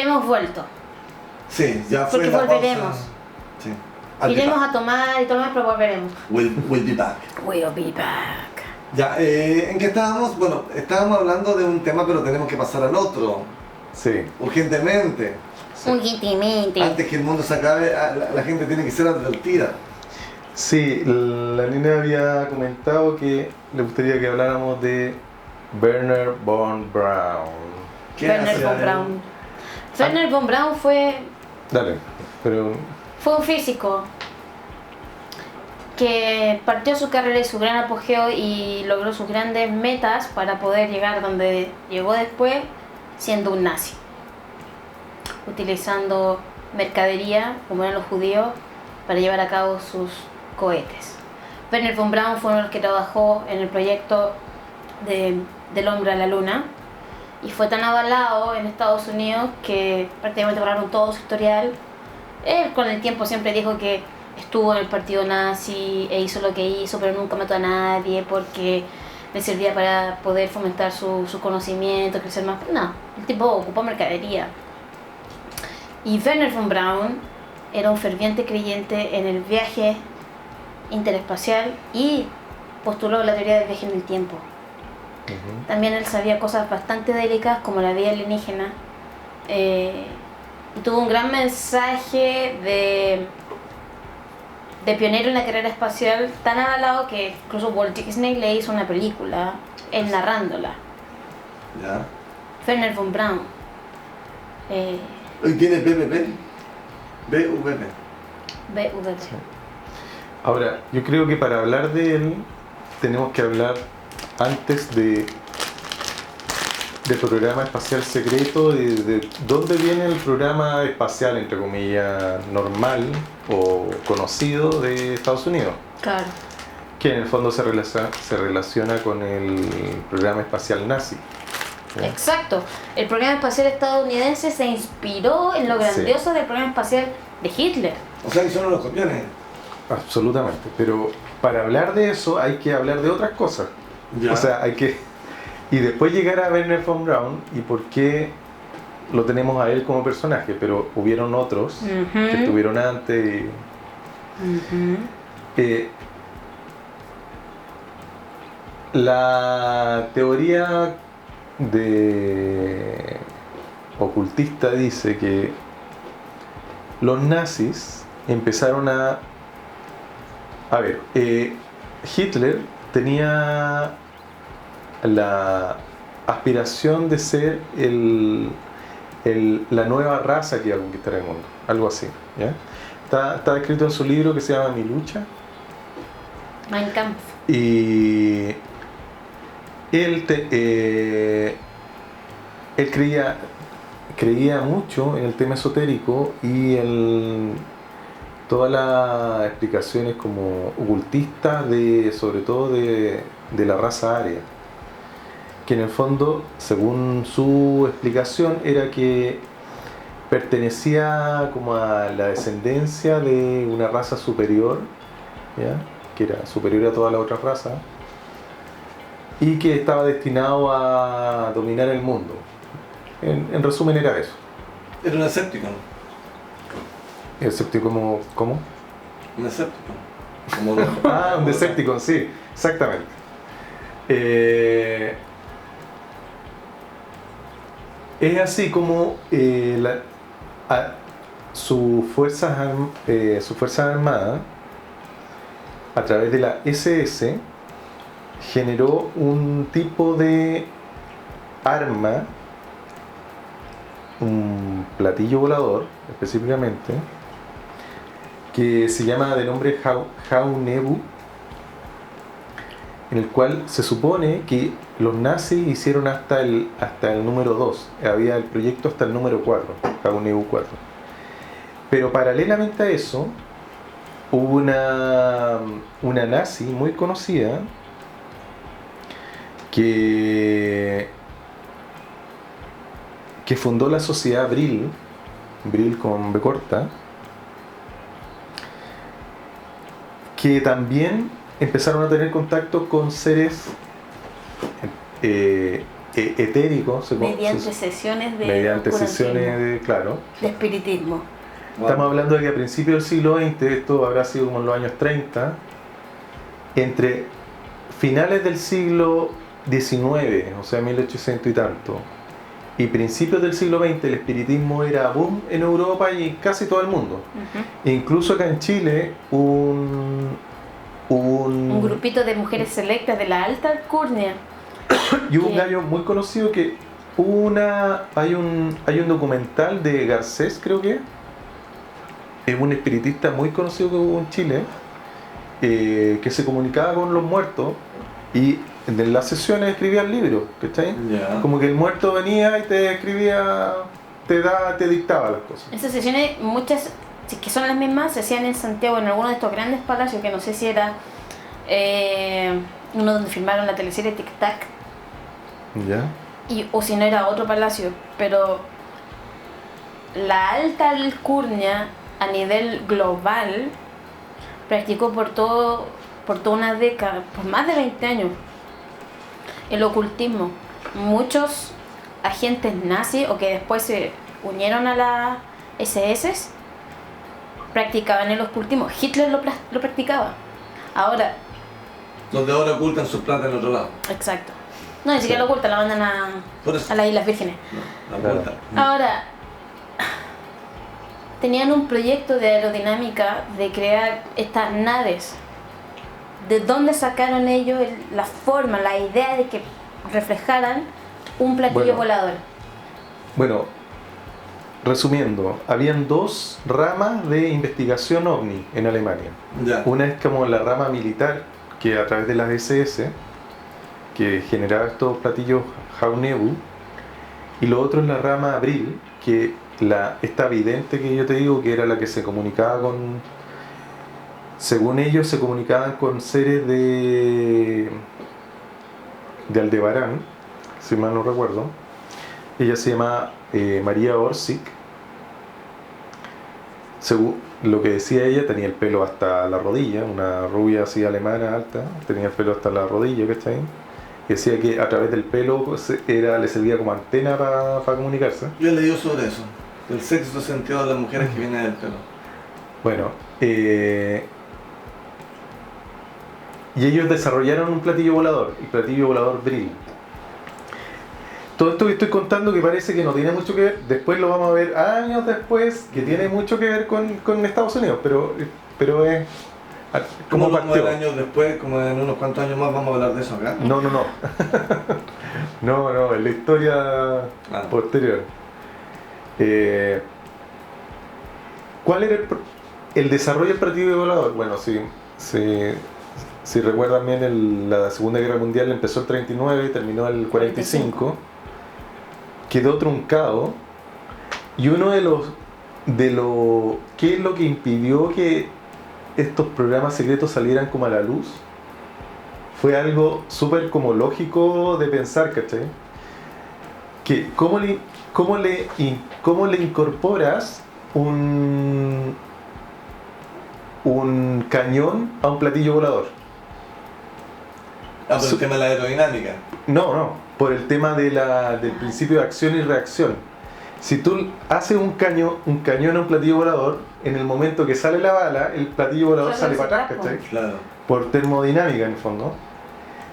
hemos vuelto. Sí, ya fue Porque la volveremos. pausa. Sí. Iremos a tomar y todo lo demás, pero volveremos. We'll be back. We'll be back. Ya, ¿en qué estábamos? Bueno, estábamos hablando de un tema, pero tenemos que pasar al otro. Sí. Urgentemente. Urgentemente. Antes que el mundo se acabe, la gente tiene que ser advertida. Sí, la Nina había comentado que le gustaría que habláramos de Wernher von Braun. ¿Qué Wernher hacía von él? Braun. Wernher von Braun fue un físico que partió su carrera y su gran apogeo y logró sus grandes metas para poder llegar donde llegó después, siendo un nazi, utilizando mercadería, como eran los judíos, para llevar a cabo sus cohetes. Wernher von Braun fue uno de los que trabajó en el proyecto del hombre a la luna y fue tan avalado en Estados Unidos que prácticamente borraron todo su historial. Él con el tiempo siempre dijo que estuvo en el partido nazi e hizo lo que hizo, pero nunca mató a nadie porque le servía para poder fomentar su conocimiento, crecer más. No, el tipo ocupó mercadería. Y Wernher von Braun era un ferviente creyente en el viaje interespacial y postuló la teoría del viaje en el tiempo. También él sabía cosas bastante delicadas como la vida alienígena, y tuvo un gran mensaje de pionero en la carrera espacial, tan avalado que incluso Walt Disney le hizo una película, él narrándola. Ya. Wernher von Braun. Hoy tiene BBB. BVB. BVB. Ahora, yo creo que para hablar de él tenemos que hablar antes del programa espacial secreto, de dónde viene el programa espacial, entre comillas, normal o conocido de Estados Unidos. Claro. Que en el fondo se relaciona con el programa espacial nazi. ¿Sí? Exacto. El programa espacial estadounidense se inspiró en lo grandioso del programa espacial de Hitler. O sea, que son los campeones. Absolutamente. Pero para hablar de eso hay que hablar de otras cosas. Ya. O sea, hay que... Y después llegar a Wernher von Braun y por qué lo tenemos a él como personaje, pero hubieron otros que estuvieron antes. La teoría de ocultista dice que los nazis empezaron a ver, Hitler tenía la aspiración de ser la nueva raza que iba a conquistar el mundo, algo así, ¿ya? Está escrito en su libro que se llama Mi lucha. Mein Kampf. Y él creía mucho en el tema esotérico y en todas las explicaciones como ocultistas sobre todo de la raza aria, que en el fondo, según su explicación, era que pertenecía como a la descendencia de una raza superior, ¿ya? Que era superior a toda la otra raza y que estaba destinado a dominar el mundo. En resumen era eso. Era un escéptico. ¿El escéptico cómo? Un escéptico. Como un Decepticon, sí, exactamente. Es así como sus fuerzas armadas, a través de la SS, generó un tipo de arma, un platillo volador específicamente, que se llama de nombre Haunebu, en el cual se supone que los nazis hicieron hasta el número 2, había el proyecto hasta el número 4, Haunebu 4. Pero paralelamente a eso, hubo una nazi muy conocida que fundó la sociedad Brill con B corta, que también empezaron a tener contacto con seres etérico, mediante sesiones de mediante oscurantismo, sesiones de, claro. de espiritismo. Wow. Estamos hablando de que a principios del siglo XX, esto habrá sido como en los años 30, entre finales del siglo XIX, o sea 1800 y tanto, y principios del siglo XX, el espiritismo era boom en Europa y en casi todo el mundo. Ujú. Incluso acá en Chile, un grupito de mujeres selectas de la alta alcurnia. y hubo un que- gallo muy conocido que hay un documental de Garcés, creo que es un espiritista muy conocido que hubo en Chile, que se comunicaba con los muertos y en las sesiones escribía libros, ¿cachai? Ya. Como que el muerto venía y te escribía, te dictaba las cosas. Esas sesiones, muchas, si es que son las mismas, se hacían en Santiago, en alguno de estos grandes palacios, que no sé si era uno donde filmaron la teleserie Tic Tac, ¿Ya? o si no era otro palacio, pero la alta alcurnia a nivel global practicó por toda una década, por más de 20 años, el ocultismo. Muchos agentes nazis o que después se unieron a las SS practicaban el ocultismo. Hitler lo practicaba. Ahora, Los de ahora ocultan sus plata en otro lado. exacto. No, ni siquiera lo ocultan, la mandan Por eso. a las Islas Vírgenes. No, la Claro. ocultan. Ahora, tenían un proyecto de aerodinámica de crear estas naves. ¿De dónde sacaron ellos la forma, la idea de que reflejaran un platillo Bueno. volador? Bueno, resumiendo, habían dos ramas de investigación ovni en Alemania. Ya. Una es como la rama militar, que a través de las SS, que generaba estos platillos Haunebu, y lo otro es la rama Abril, que esta vidente que yo te digo, que era la que se comunicaba con, según ellos, se comunicaban con seres de Aldebarán, si mal no recuerdo. Ella se llama María Orsic. Según lo que decía ella, tenía el pelo hasta la rodilla, una rubia así alemana alta, tenía el pelo hasta la rodilla, ¿cachai? Y decía que a través del pelo pues, le servía como antena para comunicarse. Yo he leído sobre eso. El sexto sentido de las mujeres que viene del pelo. Bueno, y ellos desarrollaron un platillo volador, el platillo volador Brill. Todo esto que estoy contando que parece que no tiene mucho que ver, después lo vamos a ver años después, que tiene mucho que ver con Estados Unidos, pero es ¿Cómo como vamos a ver partió. años después, como en unos cuantos años más, vamos a hablar de eso acá? No. No, es la historia posterior. ¿Cuál era el desarrollo del platillo volador? Bueno, si recuerdan bien, la Segunda Guerra Mundial empezó el 39 y terminó el 45. Quedó truncado. Y uno de los ¿qué es lo que impidió que estos programas secretos salieran como a la luz? Fue algo súper como lógico de pensar, ¿cachai? Que cómo le incorporas un cañón a un platillo volador. Por el tema de la aerodinámica. No, por el tema del principio de acción y reacción. Si tú haces un cañón a un platillo volador, en el momento que sale la bala, el platillo volador sale para atrás, ¿cachai? Claro. Por termodinámica en el fondo.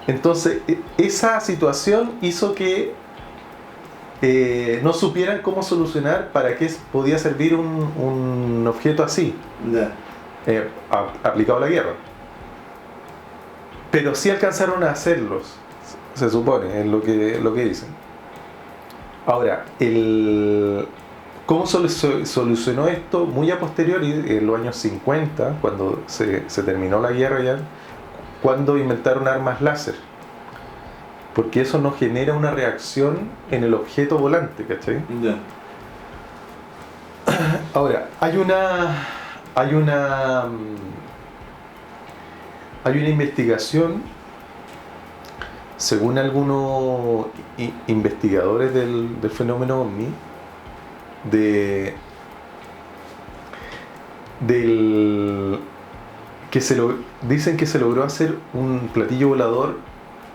Entonces, esa situación hizo que no supieran cómo solucionar para qué podía servir un objeto así, Ya. aplicado a la guerra. Pero sí alcanzaron a hacerlos, se supone, es lo que dicen. Ahora, ¿cómo solucionó esto? Muy a posteriori, en los años 50, cuando se terminó la guerra ya, cuando inventaron armas láser. Porque eso no genera una reacción en el objeto volante, ¿cachai? Ya. Ahora, hay una investigación, según algunos investigadores del fenómeno OVNI, dicen que se logró hacer un platillo volador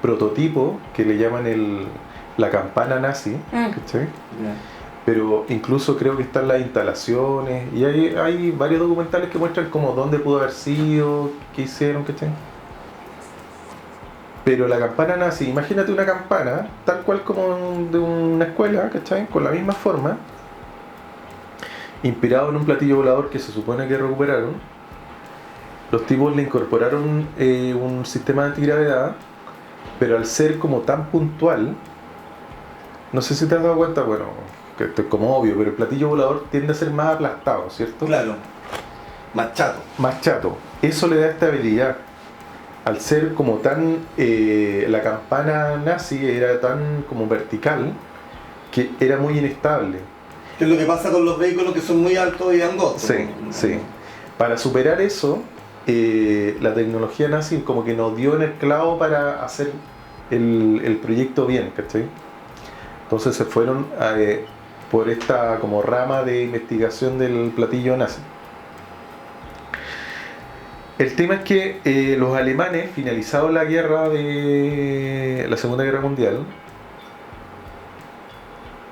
prototipo que le llaman el la campana nazi, ¿cachai? Ya. Pero incluso creo que están las instalaciones y hay varios documentales que muestran como dónde pudo haber sido, qué hicieron, ¿cachai? Pero la campana nazi, imagínate una campana tal cual como de una escuela, ¿cachai? Con la misma forma, inspirado en un platillo volador que se supone que recuperaron. Los tipos le incorporaron un sistema de antigravedad, pero al ser como tan puntual, no sé si te has dado cuenta, bueno, que esto es como obvio, pero el platillo volador tiende a ser más aplastado, ¿cierto? Claro. Más chato. Más chato. Eso le da estabilidad. Al ser como tan... la campana nazi era tan como vertical que era muy inestable. ¿Qué es lo que pasa con los vehículos que son muy altos y angostos? Sí, sí. Para superar eso, la tecnología nazi como que nos dio en el clavo para hacer el proyecto bien, ¿cachai? Entonces se fueron por esta como rama de investigación del platillo nazi. El tema es que los alemanes, finalizado la guerra de la Segunda Guerra Mundial,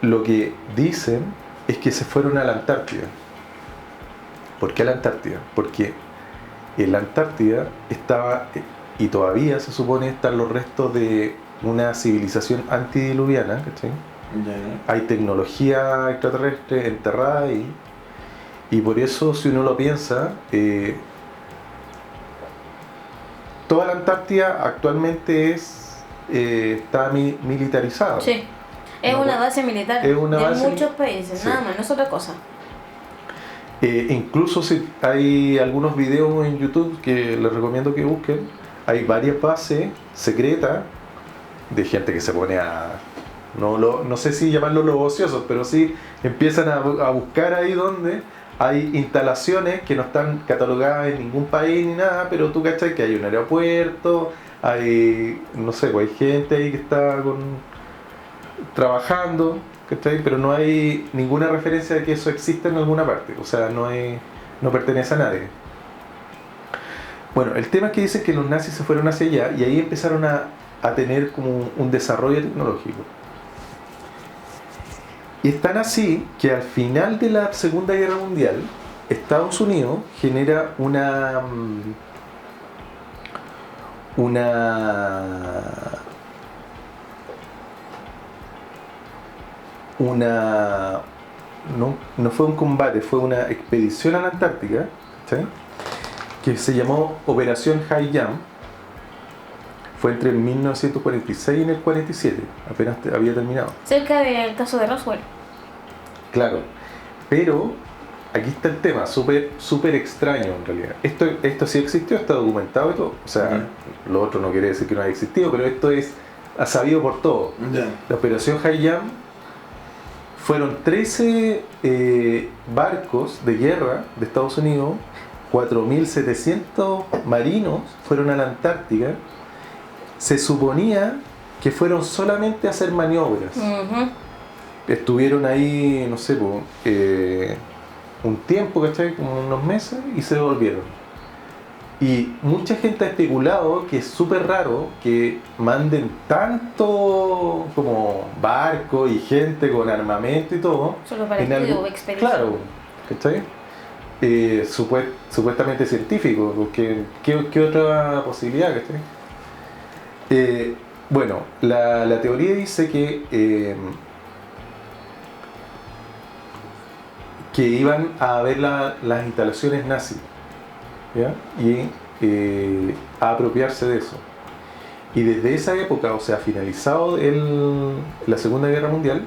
lo que dicen es que se fueron a la Antártida. ¿Por qué a la Antártida? Porque en la Antártida estaba, y todavía se supone están los restos de una civilización antediluviana, ¿cachai? Ya. Hay tecnología extraterrestre enterrada ahí, y por eso, si uno lo piensa, toda la Antártida actualmente está militarizada. Sí, es una base militar es una de base muchos países, sí. nada más, no es otra cosa. Incluso si hay algunos videos en YouTube que les recomiendo que busquen, hay varias bases secretas de gente que se pone a... No sé si llamarlo los ociosos, pero sí empiezan a buscar ahí donde hay instalaciones que no están catalogadas en ningún país ni nada, pero tú cachai que hay un aeropuerto, hay, no sé, pues hay gente ahí que está trabajando, ¿cachai? Pero no hay ninguna referencia de que eso exista en alguna parte, o sea, no pertenece a nadie. Bueno, el tema es que dicen que los nazis se fueron hacia allá y ahí empezaron a tener como un desarrollo tecnológico. Y es tan así que al final de la Segunda Guerra Mundial, Estados Unidos genera no fue un combate, fue una expedición a la Antártica, ¿sí? Que se llamó Operación High Jump. Fue entre el 1946 y el 47, apenas había terminado. Cerca del caso de Roswell. Claro, pero aquí está el tema, súper extraño en realidad. Esto sí existió, está documentado y todo. O sea, lo otro no quiere decir que no haya existido, pero esto es sabido por todo. La Operación High Jump fueron 13 barcos de guerra de Estados Unidos, 4.700 marinos fueron a la Antártica. Se suponía que fueron solamente a hacer maniobras. Estuvieron ahí, no sé, un tiempo, ¿cachai? Como unos meses y se devolvieron. Y mucha gente ha especulado que es súper raro que manden tanto como barco y gente con armamento y todo. Solo para estudio o expedición. Claro, ¿cachai? Supuestamente científico, porque ¿qué otra posibilidad, cachai? Bueno, la teoría dice que iban a ver las instalaciones nazis, ¿ya? Y a apropiarse de eso. Y desde esa época, o sea, finalizado la Segunda Guerra Mundial,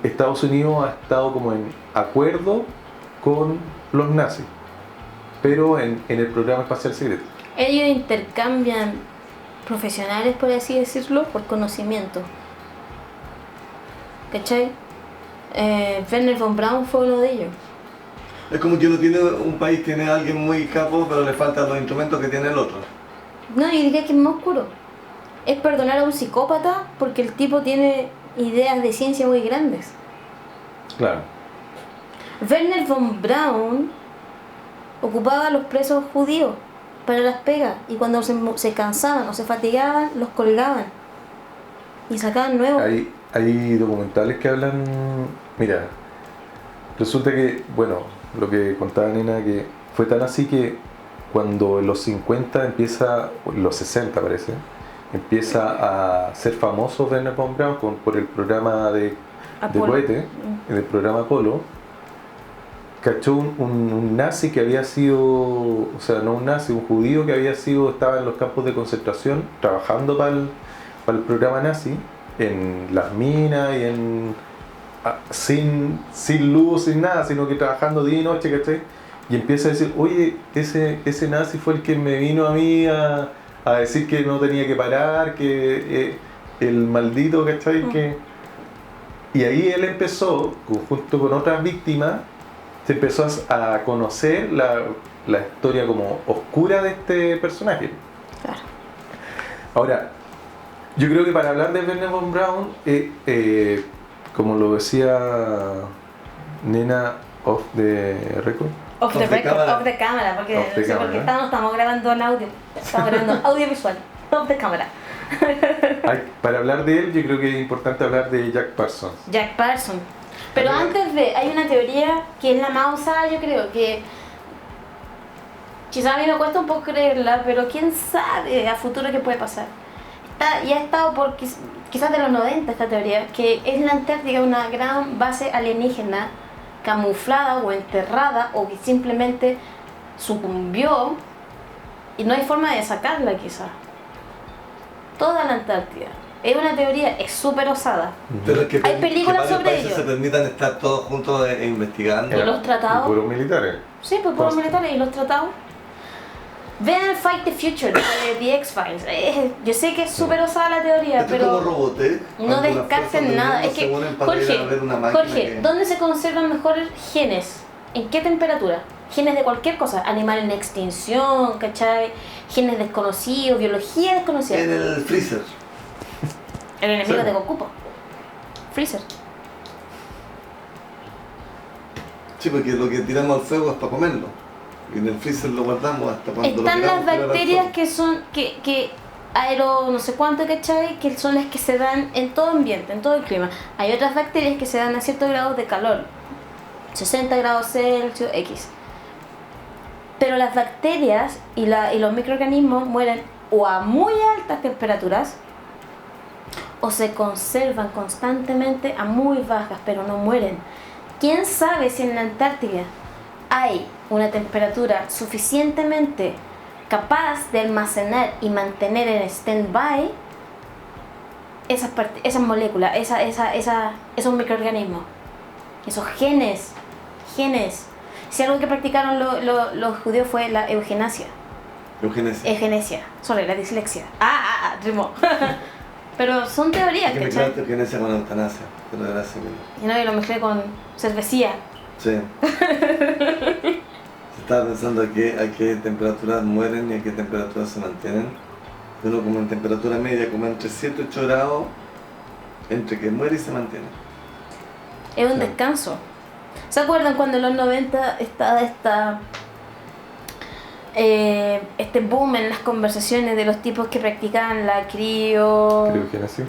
Estados Unidos ha estado como en acuerdo con los nazis, pero en el programa espacial secreto. Ellos intercambian profesionales, por así decirlo, por conocimiento. ¿Cachai? Wernher von Braun fue uno de ellos. Es como que un país tiene a alguien muy capo, pero le faltan los instrumentos que tiene el otro. No, yo diría que es más oscuro. Es perdonar a un psicópata porque el tipo tiene ideas de ciencia muy grandes. Claro. Wernher von Braun ocupaba a los presos judíos para las pegas y cuando se cansaban o se fatigaban, los colgaban. Y sacaban nuevos. Hay documentales que hablan... Mira, resulta que, bueno, lo que contaba Nena, que fue tan así que cuando en los 50 empieza, en los 60 parece, empieza a ser famoso Wernher von Braun por el programa de cohete, del programa Apolo. Cachó un nazi que había sido, o sea, no un nazi, un judío que estaba en los campos de concentración trabajando para el programa nazi, en las minas y sin luz, sin nada, sino que trabajando día y noche, ¿cachai? Y empieza a decir, oye, ese nazi fue el que me vino a mí a decir que no tenía que parar, que el maldito, ¿cachai? Y ahí él empezó, junto con otras víctimas, se empezó a conocer la historia como oscura de este personaje. Claro. Ahora, yo creo que para hablar de Wernher von Braun, como lo decía Nena off the record. Off the camera, porque no sé por qué estamos grabando en audio. Estamos grabando audiovisual, off the camera. Para hablar de él, yo creo que es importante hablar de Jack Parsons. Jack Parsons. Pero antes hay una teoría que es la más usada, yo creo, que quizás a mí me cuesta un poco creerla, pero quién sabe a futuro qué puede pasar. Y ha estado por quizás de los 90 esta teoría, que es la Antártica una gran base alienígena camuflada o enterrada, o que simplemente sucumbió y no hay forma de sacarla quizás. Toda la Antártida. Es una teoría, es súper osada. Pero es que hay películas sobre ello. Se permitan estar todos juntos investigando. ¿Y los tratados? ¿Y puros militares? Sí, pues puros militares. ¿Y los tratados? Vean Fight the Future de The X-Files. Yo sé que es súper osada la teoría, Esto pero es como Robotech, no descarten nada. Es que, Jorge, ¿dónde se conservan mejores genes? ¿En qué temperatura? Genes de cualquier cosa, animal en extinción, ¿cachai? Genes desconocidos, biología desconocida. En el freezer. El enemigo de Goku. Freezer. Sí, porque lo que tiramos al fuego es para comerlo. Y en el freezer lo guardamos hasta cuando están lo las bacterias que son, que aero no sé cuánto, ¿cachai? Que son las que se dan en todo ambiente, en todo el clima. Hay otras bacterias que se dan a ciertos grados de calor, 60 grados Celsius, X. Pero las bacterias y los microorganismos mueren o a muy altas temperaturas o se conservan constantemente a muy bajas, pero no mueren. ¿Quién sabe si en la Antártida hay una temperatura suficientemente capaz de almacenar y mantener en stand-by esas moléculas, esos microorganismos, esos genes? Si algo que practicaron los judíos fue la eugenesia. Sobre la dislexia. Rimó. Pero son teorías, que ¿cachai? mezclaste eugenesia con eutanasia, pero era así mismo. Y no, yo lo mezclé con cervecía. Sí. Se estaba pensando a qué temperaturas mueren y a qué temperaturas se mantienen. Uno como en temperatura media, como entre 7 y 8 grados, entre que muere y se mantiene. Es un descanso. ¿Se acuerdan cuando en los 90 estaba este boom en las conversaciones de los tipos que practicaban la criogénesis?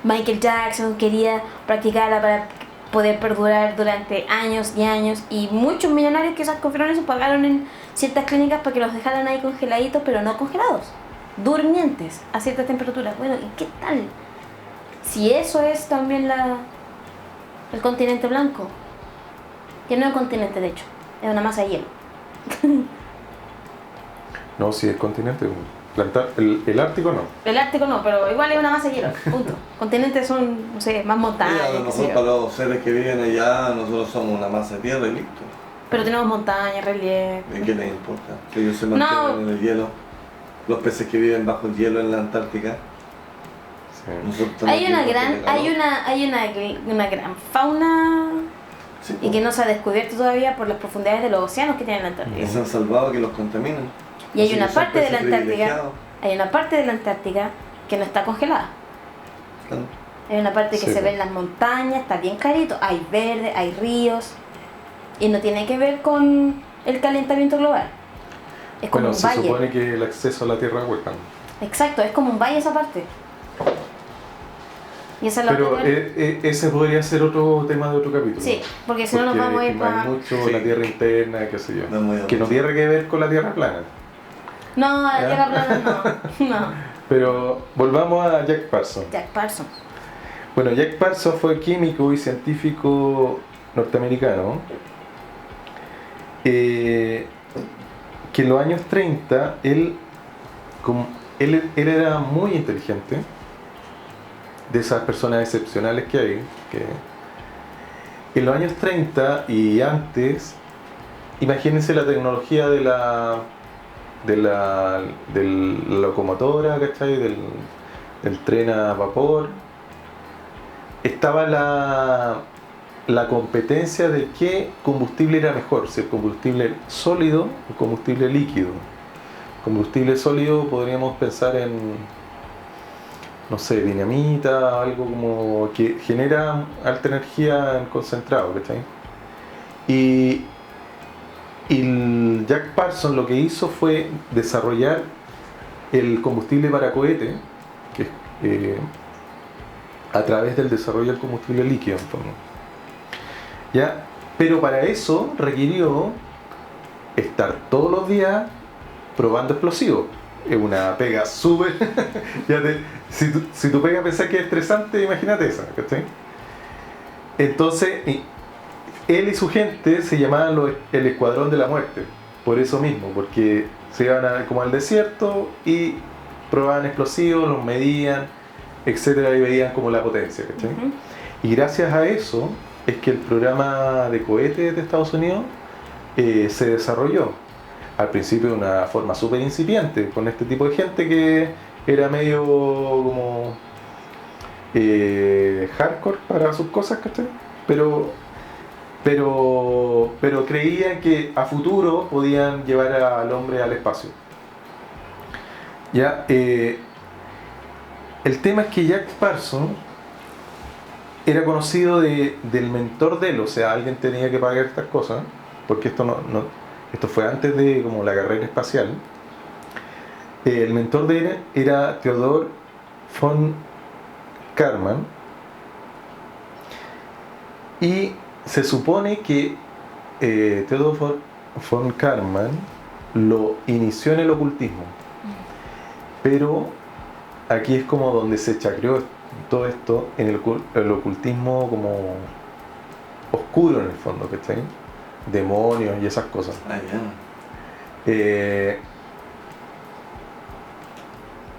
Michael Jackson quería practicarla para poder perdurar durante años y años, y muchos millonarios que esas conferencias pagaron en ciertas clínicas para que los dejaran ahí congeladitos, pero no congelados, durmientes a cierta temperatura. Bueno, ¿y qué tal? Si eso es también el continente blanco, que no es un continente de hecho, es una masa de hielo. No, si es continente. El Ártico no. El Ártico no, pero igual es una masa de hielo, punto. Continentes son, no sé, más montañas. A lo mejor para los seres que viven allá, nosotros somos una masa de tierra y listo. Pero tenemos montañas, relieve. ¿Y qué les importa? Que ellos se mantienen en el hielo. Los peces que viven bajo el hielo en la Antártica. Sí. Hay una gran fauna. Sí, y que no se ha descubierto todavía por las profundidades de los océanos que tiene la Antártida. Y se han salvado que los contaminan. Y hay una parte de la Antártica, que no está congelada. Claro. Hay una parte que se ve en las montañas, está bien clarito, hay verde, hay ríos, y no tiene que ver con el calentamiento global. Es como un valle. Se supone que el acceso a la Tierra es hueca. Exacto, es como un valle esa parte. Y esa es la Pero otra teoría. ese podría ser otro tema de otro capítulo. Sí, porque si no nos vamos a ir para... Hay mucho Sí. la Tierra interna, qué sé yo. No muy Que no mucho. tiene que ver con la Tierra plana. No, la ¿Ya? Tierra plana no. No. Pero volvamos a Jack Parsons. Jack Parsons. Bueno, Jack Parsons fue químico y científico norteamericano que en los años 30 él era muy inteligente, de esas personas excepcionales que hay, que en los años 30 y antes, imagínense la tecnología de la locomotora, ¿cachai? Del tren a vapor. Estaba la competencia de qué combustible era mejor, si el combustible sólido o combustible líquido. Combustible sólido podríamos pensar en, no sé, dinamita, algo como que genera alta energía en concentrado, ¿cachai? Y el Jack Parsons lo que hizo fue desarrollar el combustible para cohete, que es a través del desarrollo del combustible líquido, en fondo. ¿Ya? Pero para eso requirió estar todos los días probando explosivos. Es una pega súper... si tu pega pensás que es estresante, imagínate esa, ¿cachai? Entonces, él y su gente se llamaban el Escuadrón de la Muerte, por eso mismo, porque se iban como al desierto y probaban explosivos, los medían, etcétera, y veían como la potencia, ¿cachai? Ujú. Y gracias a eso es que el programa de cohetes de Estados Unidos se desarrolló. Al principio de una forma súper incipiente, con este tipo de gente que era medio como hardcore para sus cosas, ¿cachai? Pero creían que a futuro podían llevar al hombre al espacio. Ya, el tema es que Jack Parsons era conocido del mentor de él, o sea, alguien tenía que pagar estas cosas, porque esto fue antes de como la carrera espacial. El mentor de él era Theodor von Karman, y se supone que Theodor von Karman lo inició en el ocultismo, pero aquí es como donde se chacreó todo esto en el ocultismo como oscuro en el fondo, ¿cachai? Demonios y esas cosas. Ah, ya.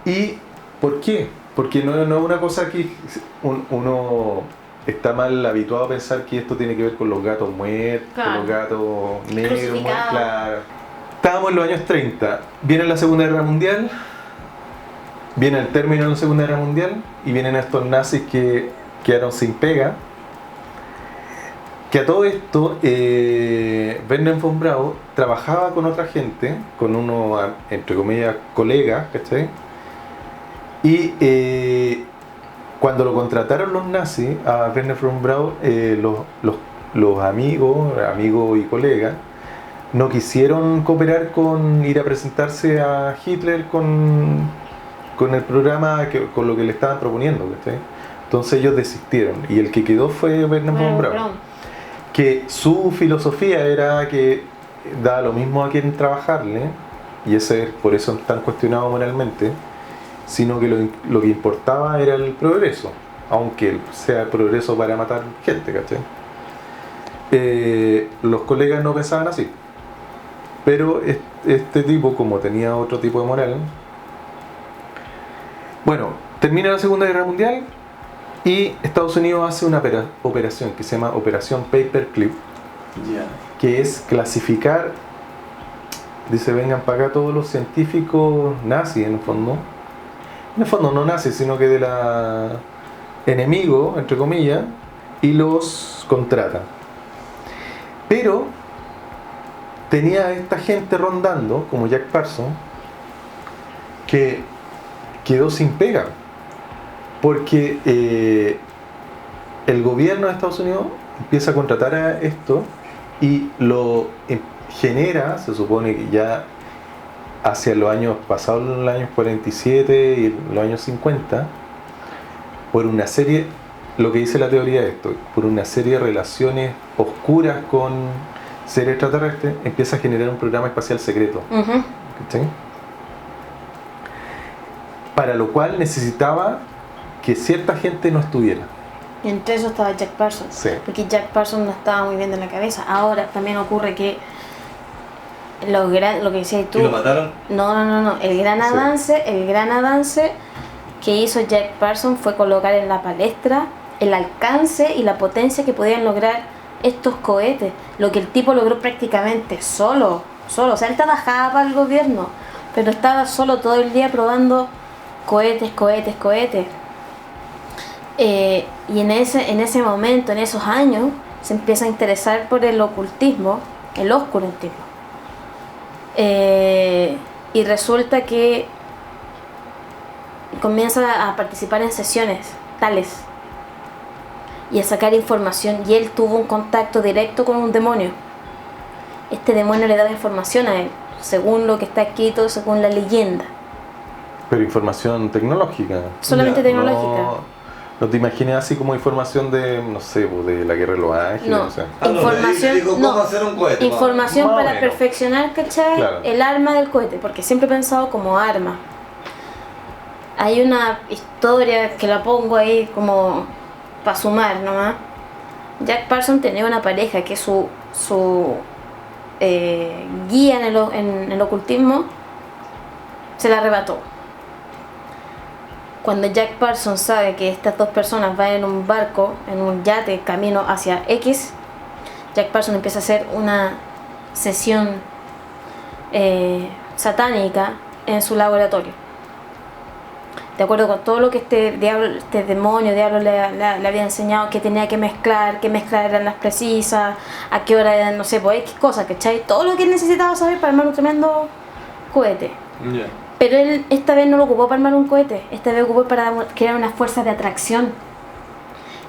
¿Y por qué? Porque no es una cosa que uno está mal habituado a pensar que esto tiene que ver con los gatos muertos, Claro. los gatos negros muertos, Crucificados. claro. Estábamos en los años 30, viene la Segunda Guerra Mundial, viene el término de la Segunda Guerra Mundial y vienen estos nazis que quedaron sin pega. Que a todo esto, Wernher von Braun trabajaba con otra gente, con unos, entre comillas, colegas, ¿cachai? Y cuando lo contrataron los nazis a Wernher von Braun, los amigos y colegas, no quisieron cooperar con ir a presentarse a Hitler con el programa, con lo que le estaban proponiendo, ¿cachai? Entonces ellos desistieron y el que quedó fue Wernher von Braun. Que su filosofía era que da lo mismo a quien trabajarle, y por eso es tan cuestionado moralmente, sino que lo que importaba era el progreso, aunque sea el progreso para matar gente, ¿cachai? Los colegas no pensaban así, pero este tipo, como tenía otro tipo de moral, bueno, termina la Segunda Guerra Mundial y Estados Unidos hace una operación que se llama Operación Paperclip, Ya. que es clasificar, dice, vengan para acá todos los científicos nazis, en el fondo no nazis, sino que de la enemigo, entre comillas, y los contratan. Pero tenía a esta gente rondando, como Jack Parsons, que quedó sin pega, porque el gobierno de Estados Unidos empieza a contratar a esto y lo genera, se supone que ya hacia los años pasados, los años 47 y los años 50, por una serie, lo que dice la teoría de esto, por una serie de relaciones oscuras con seres extraterrestres, empieza a generar un programa espacial secreto. ¿Cachai? Para lo cual necesitaba que cierta gente no estuviera. Y entre eso estaba Jack Parsons. Sí. Porque Jack Parsons no estaba muy bien de la cabeza. Ahora también ocurre que lo que decías tú. ¿Y lo mataron? No. El gran avance que hizo Jack Parsons fue colocar en la palestra el alcance y la potencia que podían lograr estos cohetes. Lo que el tipo logró prácticamente solo. O sea, él trabajaba para el gobierno, pero estaba solo todo el día probando cohetes. Y en ese momento, en esos años, se empieza a interesar por el ocultismo, el oscurantismo. Y resulta que comienza a participar en sesiones tales y a sacar información, y él tuvo un contacto directo con un demonio. Este demonio le daba información a él, según lo que está escrito, según la leyenda. Pero información tecnológica. Solamente tecnológica. No te imagines así como información de, no sé, de la guerra de los ángeles. No, O sea. información, dijo cómo hacer un cohete. información Más o para menos. perfeccionar, ¿cachai? Claro. El arma del cohete, porque siempre he pensado como arma. Hay una historia que la pongo ahí como para sumar nomás. Jack Parsons tenía una pareja que su guía en el ocultismo se la arrebató. Cuando Jack Parsons sabe que estas dos personas van en un barco, en un yate, camino hacia X, Jack Parsons empieza a hacer una sesión satánica en su laboratorio. De acuerdo con todo lo que este demonio le había enseñado, que tenía que mezclar eran las precisas, a qué hora eran, no sé, pues X cosas, ¿cachai? Todo lo que él necesitaba saber para armar un tremendo cohete. Yeah. Pero él esta vez no lo ocupó para armar un cohete, esta vez lo ocupó para crear una fuerza de atracción.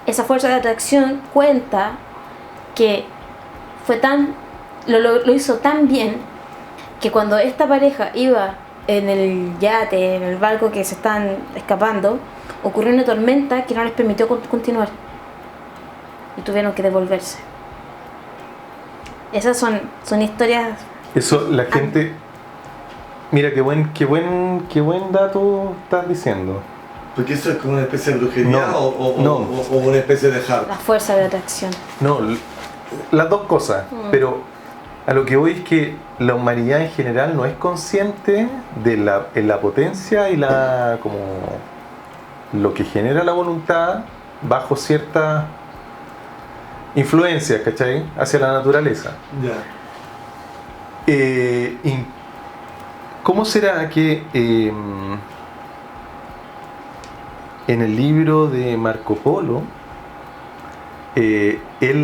Esa fuerza de atracción cuenta que fue lo hizo tan bien que cuando esta pareja iba en el yate, en el barco que se están escapando, ocurrió una tormenta que no les permitió continuar y tuvieron que devolverse. Esas son historias. Eso la gente... Mira, qué buen dato estás diciendo. Porque eso es como una especie de brujería No, o una especie de La hard. fuerza de atracción. No, las dos cosas, pero a lo que voy es que la humanidad en general no es consciente de la potencia y como lo que genera la voluntad bajo ciertas influencias, ¿cachai? Hacia la naturaleza. Ya. ¿Cómo será que en el libro de Marco Polo él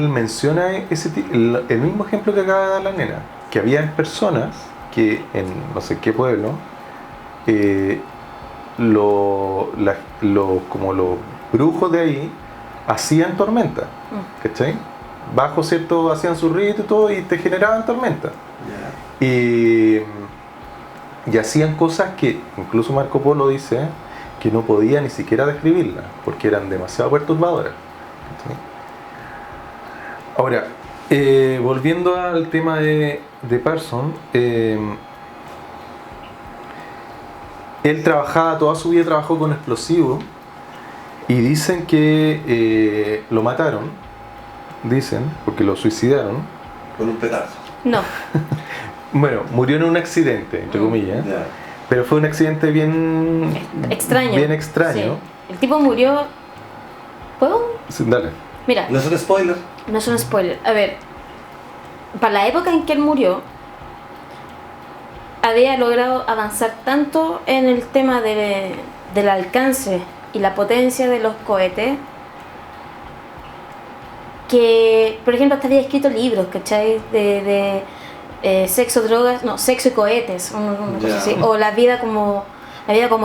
menciona el mismo ejemplo que acaba de dar la nena, que había personas que en no sé qué pueblo como los brujos de ahí hacían tormenta, ¿cachai? Bajo cierto, hacían su rito y todo y te generaban tormenta. Ya. Y hacían cosas que incluso Marco Polo dice que no podía ni siquiera describirlas porque eran demasiado perturbadoras. ¿Sí? Ahora, volviendo al tema de Parsons, él toda su vida trabajó con explosivos y dicen que lo mataron, porque lo suicidaron. Con un petardo. No. Bueno, murió en un accidente, entre comillas, Ya. pero fue un accidente bien Extraño. Bien extraño. Sí. El tipo murió. ¿Puedo? Sí, dale. Mira, ¿No es un spoiler? no es un spoiler. A ver, para la época en que él murió, había logrado avanzar tanto en el tema del alcance y la potencia de los cohetes que, por ejemplo, hasta había escrito libros, ¿cachai? De sexo, drogas, no, sexo y cohetes, una cosa así. O la vida como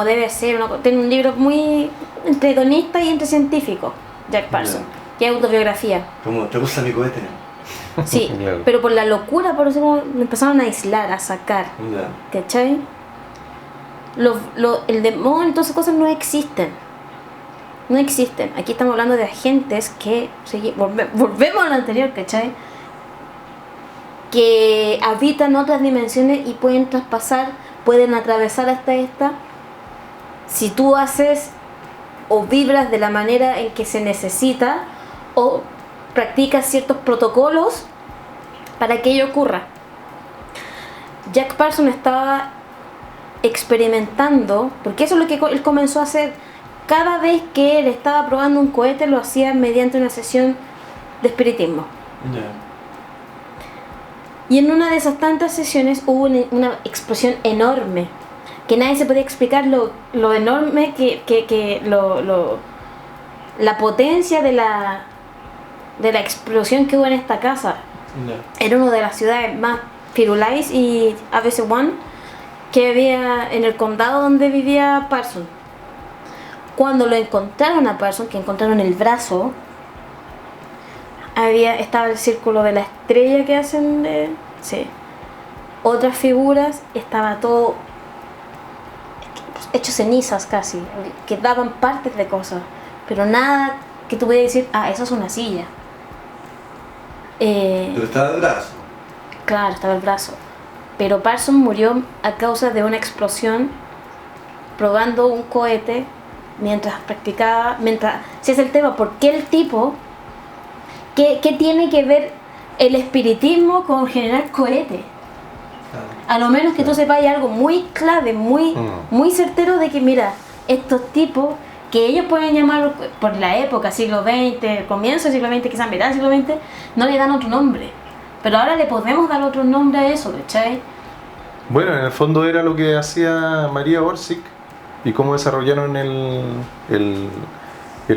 debe ser. Tiene un libro muy entre hedonista y entre científico, Jack Parsons, que es autobiografía. ¿Cómo? ¿Te gusta mi cohete? Sí, Claro. pero por la locura, por eso como lo empezaron a aislar, a sacar, Ya. ¿cachai? El demonio, todas esas cosas no existen. no existen. Aquí estamos hablando de agentes que, volvemos a lo anterior, ¿cachai? Que habitan otras dimensiones y pueden traspasar, pueden atravesar hasta esta. Si tú haces o vibras de la manera en que se necesita o practicas ciertos protocolos para que ello ocurra. Jack Parsons estaba experimentando, porque eso es lo que él comenzó a hacer. Cada vez que él estaba probando un cohete lo hacía mediante una sesión de espiritismo. Y en una de esas tantas sesiones hubo una explosión enorme, que nadie se podía explicar lo enorme la potencia de la explosión que hubo en esta casa. Era una de las ciudades más Firulais y ABC1 que había en el condado donde vivía Parsons. Cuando lo encontraron a Parsons, que encontraron el brazo, estaba el círculo de la estrella que hacen otras figuras, estaba todo hecho cenizas casi, quedaban partes de cosas, pero nada que tú pudieras decir, eso es una silla. Pero estaba el brazo. Claro, estaba el brazo. Pero Parsons murió a causa de una explosión probando un cohete mientras practicaba. Si es el tema, ¿por qué el tipo? ¿Qué tiene que ver el espiritismo con generar cohetes? A lo menos que tú sepas algo muy clave, muy certero de que, mira, estos tipos, que ellos pueden llamarlo por la época, siglo XX, comienzo del siglo XX, quizás mitad del siglo XX, no le dan otro nombre. Pero ahora le podemos dar otro nombre a eso, ¿cachai? Bueno, en el fondo era lo que hacía María Orsic y cómo desarrollaron el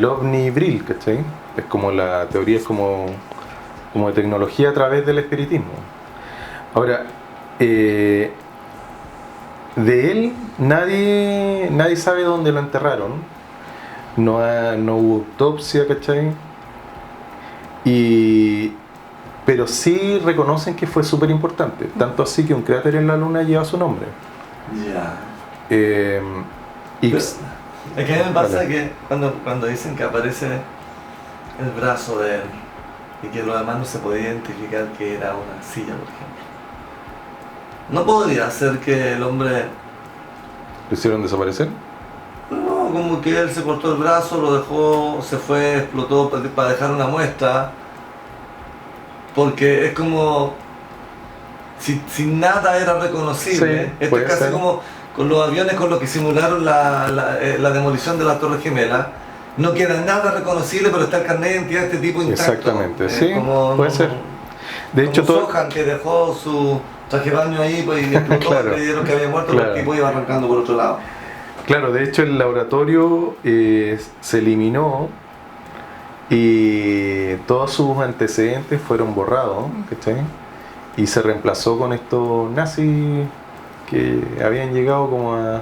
ovni Brill, ¿cachai? Es como la teoría, es como de tecnología a través del espiritismo. Ahora, de él nadie sabe dónde lo enterraron, no hubo autopsia, ¿cachai? Pero sí reconocen que fue súper importante, tanto así que un cráter en la luna lleva su nombre. Es que a mí me pasa que cuando dicen que aparece el brazo de él y que lo demás no se podía identificar que era una silla, por ejemplo, ¿no podría ser que el hombre... ¿Lo hicieron desaparecer? No, como que él se cortó el brazo, lo dejó, se fue, explotó para dejar una muestra? Porque es como si nada era reconocible. Sí, esto es casi ser como con los aviones con los que simularon la demolición de la Torre Gemela. No queda nada reconocible, pero está el carnet de identidad de este tipo intacto. Exactamente, sí, puede ser. De hecho, Sohan, que dejó su traje de baño ahí y explotó, claro, creyeron que había muerto, pero el tipo iba arrancando por otro lado. Claro, de hecho el laboratorio se eliminó y todos sus antecedentes fueron borrados, ¿cachai? Y se reemplazó con estos nazis que habían llegado como a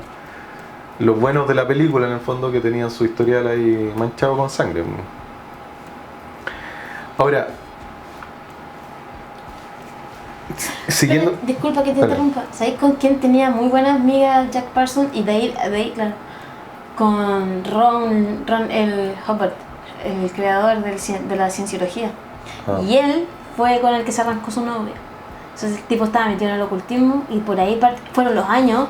los buenos de la película, en el fondo, que tenían su historial ahí manchado con sangre. Ahora, siguiendo... Pero, disculpa que te interrumpa, ¿sabéis con quién tenía muy buenas amigas Jack Parsons? Y de ahí, claro, con Ron Hubbard, el creador de la cienciología. Y él fue con el que se arrancó su novia. Entonces el tipo estaba metido en el ocultismo y por ahí fueron los años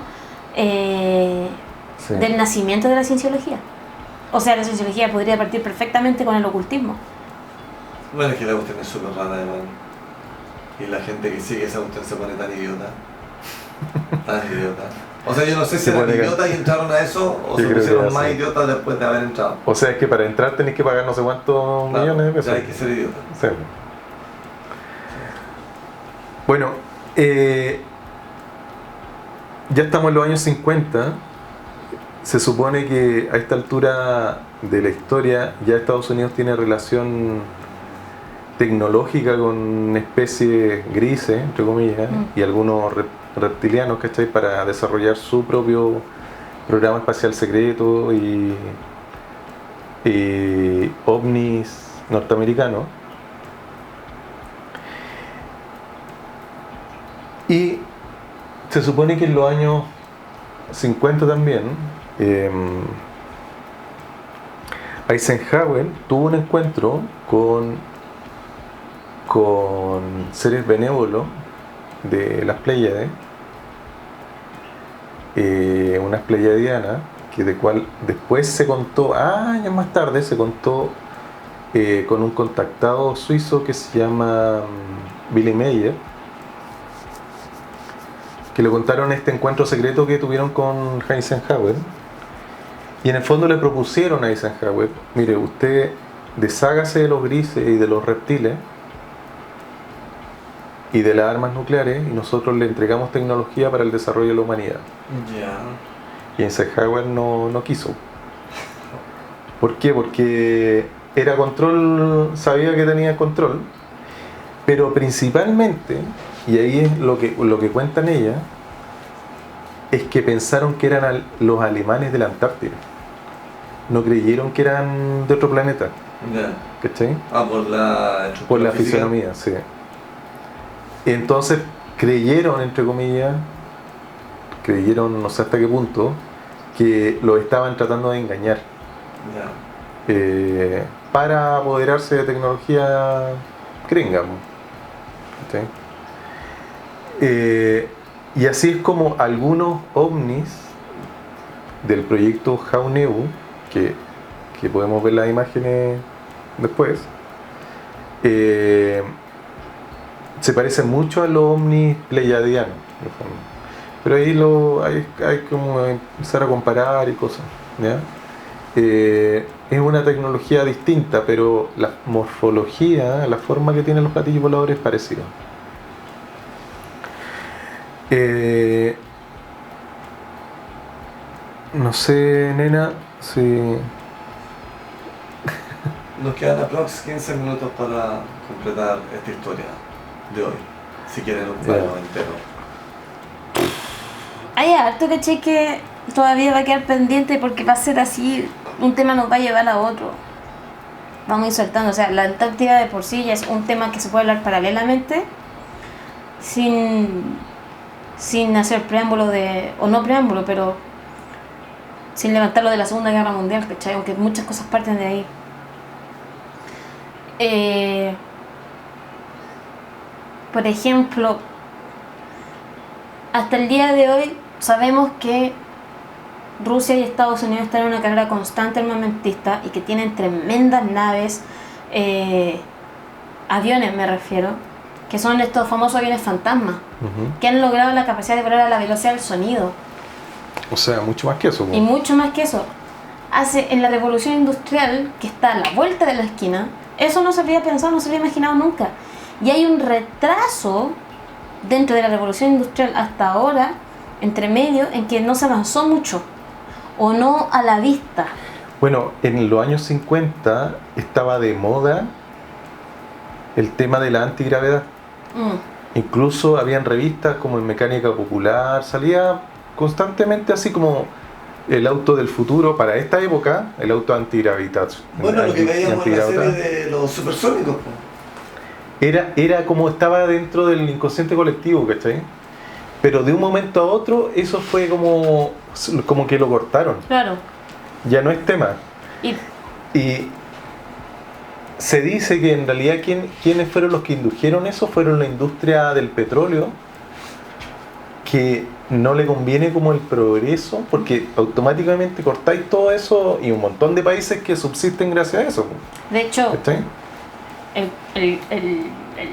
del nacimiento de la cienciología. O sea, la cienciología podría partir perfectamente con el ocultismo. Bueno, es que la cuestión es súper rara, hermano. Y la gente que sigue esa cuestión se pone tan idiota. Tan idiota. O sea, yo no sé si eran idiotas y entraron a eso o se pusieron más idiotas después de haber entrado. O sea, es que para entrar tenés que pagar no sé cuántos millones de pesos. Ya hay que ser idiota. Sí. Bueno, ya estamos en los años 50. Se supone que a esta altura de la historia ya Estados Unidos tiene relación tecnológica con especies grises, entre comillas, y algunos reptilianos, ¿cachai? Para desarrollar su propio programa espacial secreto y ovnis norteamericanos. Y se supone que en los años 50 también Eisenhower tuvo un encuentro con seres benévolos de las Pléyades, unas pleiadianas, que de cual después se contó, años más tarde se contó con un contactado suizo que se llama Billy Meyer, que le contaron este encuentro secreto que tuvieron con Eisenhower, y en el fondo le propusieron a Eisenhower: mire, usted deshágase de los grises y de los reptiles y de las armas nucleares, y nosotros le entregamos tecnología para el desarrollo de la humanidad. Y Eisenhower no quiso. ¿Por qué? Porque era control, sabía que tenía control, pero principalmente, y ahí es lo que cuentan ellas, es que pensaron que eran los alemanes de la Antártida. No creyeron que eran de otro planeta. ¿Cachai? Por la fisonomía, sí. Entonces creyeron, entre comillas, no sé hasta qué punto, que los estaban tratando de engañar para apoderarse de tecnología gringa. ¿Sí? Y así es como algunos ovnis del proyecto Jauneu, que podemos ver las imágenes después, se parecen mucho a los ovnis pleiadianos, pero ahí hay como empezar a comparar y cosas, ¿ya? Es una tecnología distinta, pero la morfología, la forma que tienen los platillos voladores es parecida. No sé, nena, si... Nos quedan aprox 15 minutos para completar esta historia de hoy, si quieren ocuparlo entero. Hay harto, ¿cachai? Que todavía va a quedar pendiente, porque va a ser así, un tema nos va a llevar a otro. Vamos a ir saltando, o sea, la Antártida de por sí ya es un tema que se puede hablar paralelamente, sin hacer preámbulo o no preámbulo, pero sin levantarlo de la Segunda Guerra Mundial, ¿cachai? Aunque muchas cosas parten de ahí. Por ejemplo, hasta el día de hoy sabemos que Rusia y Estados Unidos están en una carrera constante armamentista y que tienen tremendas naves, aviones me refiero, que son estos famosos aviones fantasma, que han logrado la capacidad de volar a la velocidad del sonido. O sea, mucho más que eso. Y mucho más que eso. En la revolución industrial, que está a la vuelta de la esquina, eso no se había pensado, no se había imaginado nunca. Y hay un retraso dentro de la revolución industrial hasta ahora, entre medio, en que no se avanzó mucho, o no a la vista. Bueno, en los años 50 estaba de moda el tema de la antigravedad. Incluso habían revistas como en Mecánica Popular, salía constantemente así como el auto del futuro para esta época, el auto antigravitatorio. Bueno, lo que veíamos en la serie de los supersónicos. Era como estaba dentro del inconsciente colectivo, ¿cachai? Pero de un momento a otro eso fue como que lo cortaron. Claro. Ya no es tema. Y se dice que en realidad quienes fueron los que indujeron eso fueron la industria del petróleo, que no le conviene como el progreso, porque automáticamente cortáis todo eso, y un montón de países que subsisten gracias a eso. De hecho,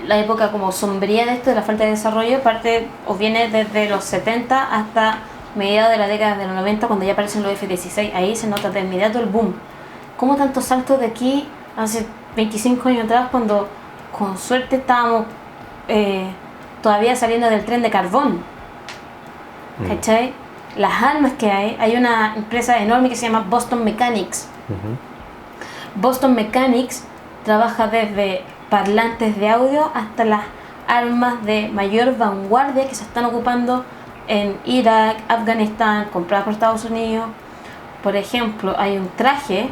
la época como sombría de esto, de la falta de desarrollo, parte o viene desde los 70 hasta mediados de la década de los 90, cuando ya aparecen los F-16. Ahí se nota de inmediato el boom. ¿Cómo tantos saltos de aquí hace 25 años atrás, cuando con suerte estábamos todavía saliendo del tren de carbón? ¿Cachai? Las armas que hay una empresa enorme que se llama Boston Mechanics. Boston Mechanics trabaja desde parlantes de audio hasta las armas de mayor vanguardia que se están ocupando en Irak, Afganistán, compradas por Estados Unidos. Por ejemplo, hay un traje,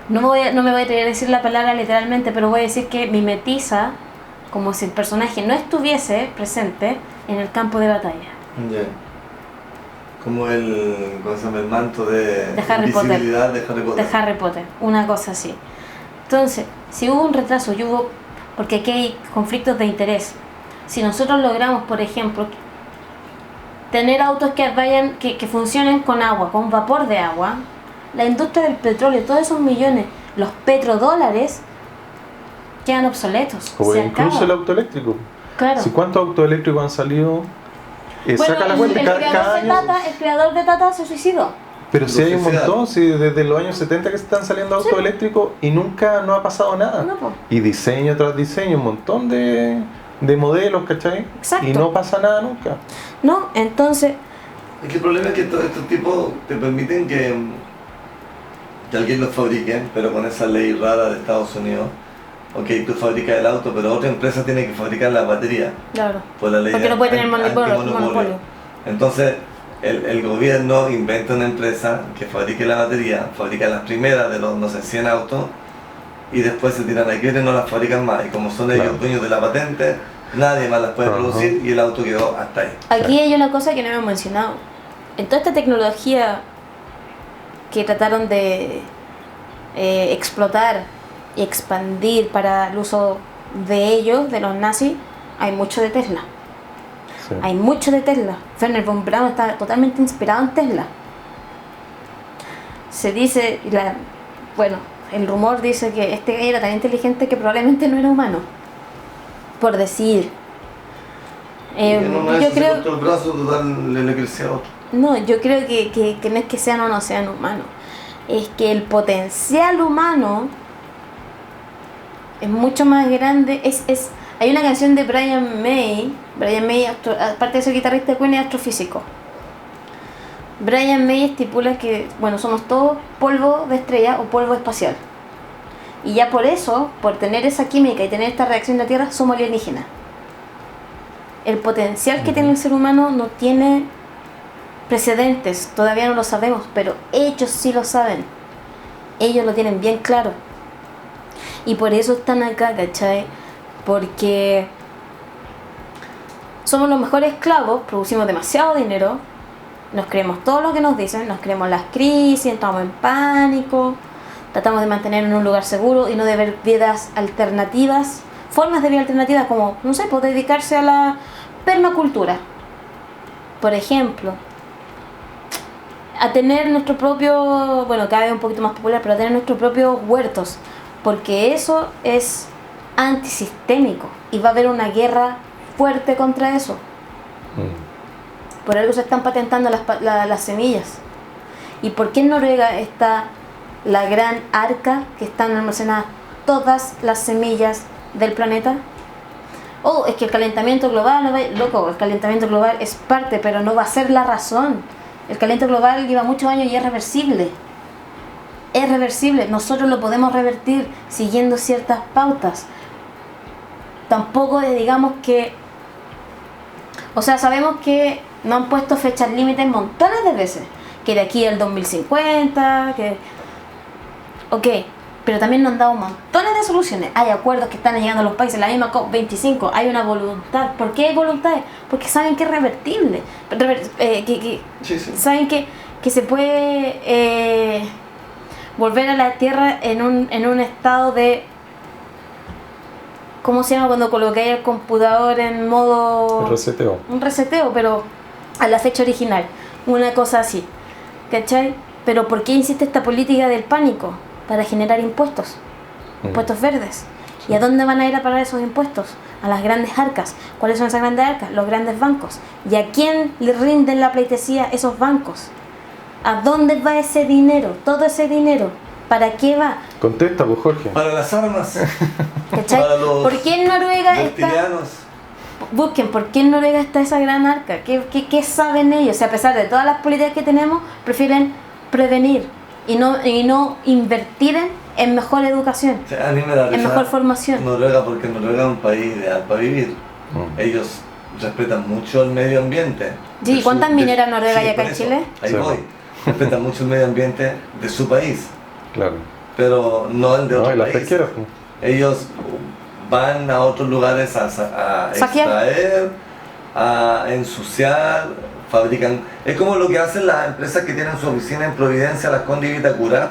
no me voy a atrever a decir la palabra literalmente, pero voy a decir que mimetiza como si el personaje no estuviese presente en el campo de batalla. como ¿cómo se llama? El manto de Harry Potter. invisibilidad de Harry Potter. De Harry Potter, una cosa así. Entonces, si hubo un retraso y hubo, porque aquí hay conflictos de interés, si nosotros logramos, por ejemplo, tener autos que funcionen con agua, con vapor de agua, la industria del petróleo, todos esos millones, los petrodólares, quedan obsoletos. O se incluso acaba. el auto eléctrico. Claro. Si ¿cuántos autos eléctricos han salido? Bueno, Saca la cuenta, el creador de Tata se suicidó. Pero si hay un Social. montón, si desde los años 70 que están saliendo autos Sí. eléctricos y nunca no ha pasado nada. No, po. Y diseño tras diseño, un montón de modelos, ¿cachai? Exacto. Y no pasa nada nunca. No, entonces, Es que el problema es que estos tipos te permiten que alguien los fabrique, pero con esa ley rara de Estados Unidos. Ok, tú fabricas el auto, pero otra empresa tiene que fabricar la batería. claro, Por la ley porque no puede tener antimonopolio. monopolio. Entonces, el gobierno inventa una empresa que fabrique la batería, fabrica las primeras de los, no sé, 100 autos, y después se tiran a quiebra y no las fabrican más. Y como son ellos Claro. dueños de la patente, nadie más las puede Ajá. producir y el auto quedó hasta ahí. Aquí hay una cosa que no hemos mencionado. En toda esta tecnología que trataron de explotar y expandir para el uso de ellos, de los nazis, hay mucho de Tesla. Sí. Hay mucho de Tesla. Werner von Braun está totalmente inspirado en Tesla. Se dice, bueno, el rumor dice que este era tan inteligente que probablemente no era humano. Por decir. Y en una de Yo esas se creo... cortó el brazo, total le crecía otro. No, yo creo que no es que sean o no sean humanos. Es que el potencial humano es mucho más grande. Hay una canción de Brian May. Brian May, aparte de ser guitarrista de Queen, es astrofísico. Brian May estipula que, bueno, somos todos polvo de estrella o polvo espacial. Y ya por eso, por tener esa química y tener esta reacción de la Tierra, somos alienígenas. El potencial que tiene el ser humano no tiene precedentes, todavía no lo sabemos, pero ellos sí lo saben. Ellos lo tienen bien claro. Y por eso están acá, ¿cachai? Porque somos los mejores esclavos, producimos demasiado dinero, nos creemos todo lo que nos dicen, nos creemos las crisis, entramos en pánico, tratamos de mantenernos en un lugar seguro y no de ver vidas alternativas, formas de vida alternativas como, no sé, pues dedicarse a la permacultura, por ejemplo, a tener nuestro propio, bueno, cada vez un poquito más popular, pero a tener nuestros propios huertos, porque eso es antisistémico y va a haber una guerra fuerte contra eso. Por algo se están patentando las semillas. ¿Y por qué en Noruega está la gran arca que están almacenadas todas las semillas del planeta? Oh, es que el calentamiento global, loco, el calentamiento global es parte, pero no va a ser la razón. El calentamiento global lleva muchos años y es reversible. Es reversible, nosotros lo podemos revertir siguiendo ciertas pautas. Tampoco digamos que... O sea, sabemos que no han puesto fechas límites montones de veces. Que de aquí al 2050, que... Ok, pero también nos han dado montones de soluciones. Hay acuerdos que están llegando a los países, la misma COP25, hay una voluntad. ¿Por qué hay voluntad? Porque saben que es revertible. Sí, sí. Saben que se puede volver a la Tierra en un estado de... ¿Cómo se llama cuando colocáis el computador en modo... El reseteo. Un reseteo, pero a la fecha original. Una cosa así. ¿Cachai? Pero ¿por qué insiste esta política del pánico? Para generar impuestos. Impuestos verdes. ¿Y a dónde van a ir a parar esos impuestos? A las grandes arcas. ¿Cuáles son esas grandes arcas? Los grandes bancos. ¿Y a quién le rinden la pleitesía esos bancos? ¿A dónde va ese dinero? Todo ese dinero. ¿Para qué va? Contesta, pues, Jorge. Para las armas, ¿Cachai? para los ¿Por qué en Noruega está...? reptilianos. Busquen, ¿por qué en Noruega está esa gran arca? ¿Qué saben ellos? O sea, a pesar de todas las políticas que tenemos, prefieren prevenir y no invertir en mejor educación, O sea, a mí me da en risa mejor formación. Noruega, porque Noruega es un país ideal para vivir. Ellos respetan mucho el medio ambiente. Sí, de ¿cuántas mineras Noruega hay sí, acá por en eso, Chile? Ahí Sí. voy. Respetan mucho el medio ambiente de su país, Claro. pero no el de No, otro y las país. pesqueras, pues. Ellos van a otros lugares a Saquear. extraer, a ensuciar fabrican. Es como lo que hacen las empresas que tienen su oficina en Providencia, Las Condes y Vitacura,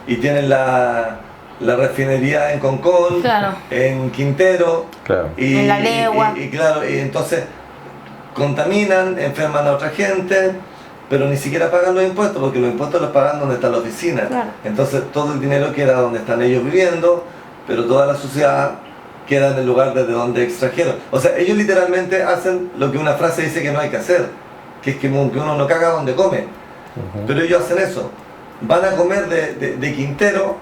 y tienen la refinería en Concón, Claro. en Quintero, Claro. y, En La Legua. y claro, y entonces contaminan, enferman a otra gente, pero ni siquiera pagan los impuestos, porque los impuestos los pagan donde está la oficina. Claro. Entonces todo el dinero queda donde están ellos viviendo, pero toda la suciedad queda en el lugar desde donde extrajeron. O sea, ellos literalmente hacen lo que una frase dice que no hay que hacer, que es que uno no caga donde come. Ujú. Pero ellos hacen eso. Van a comer de Quintero,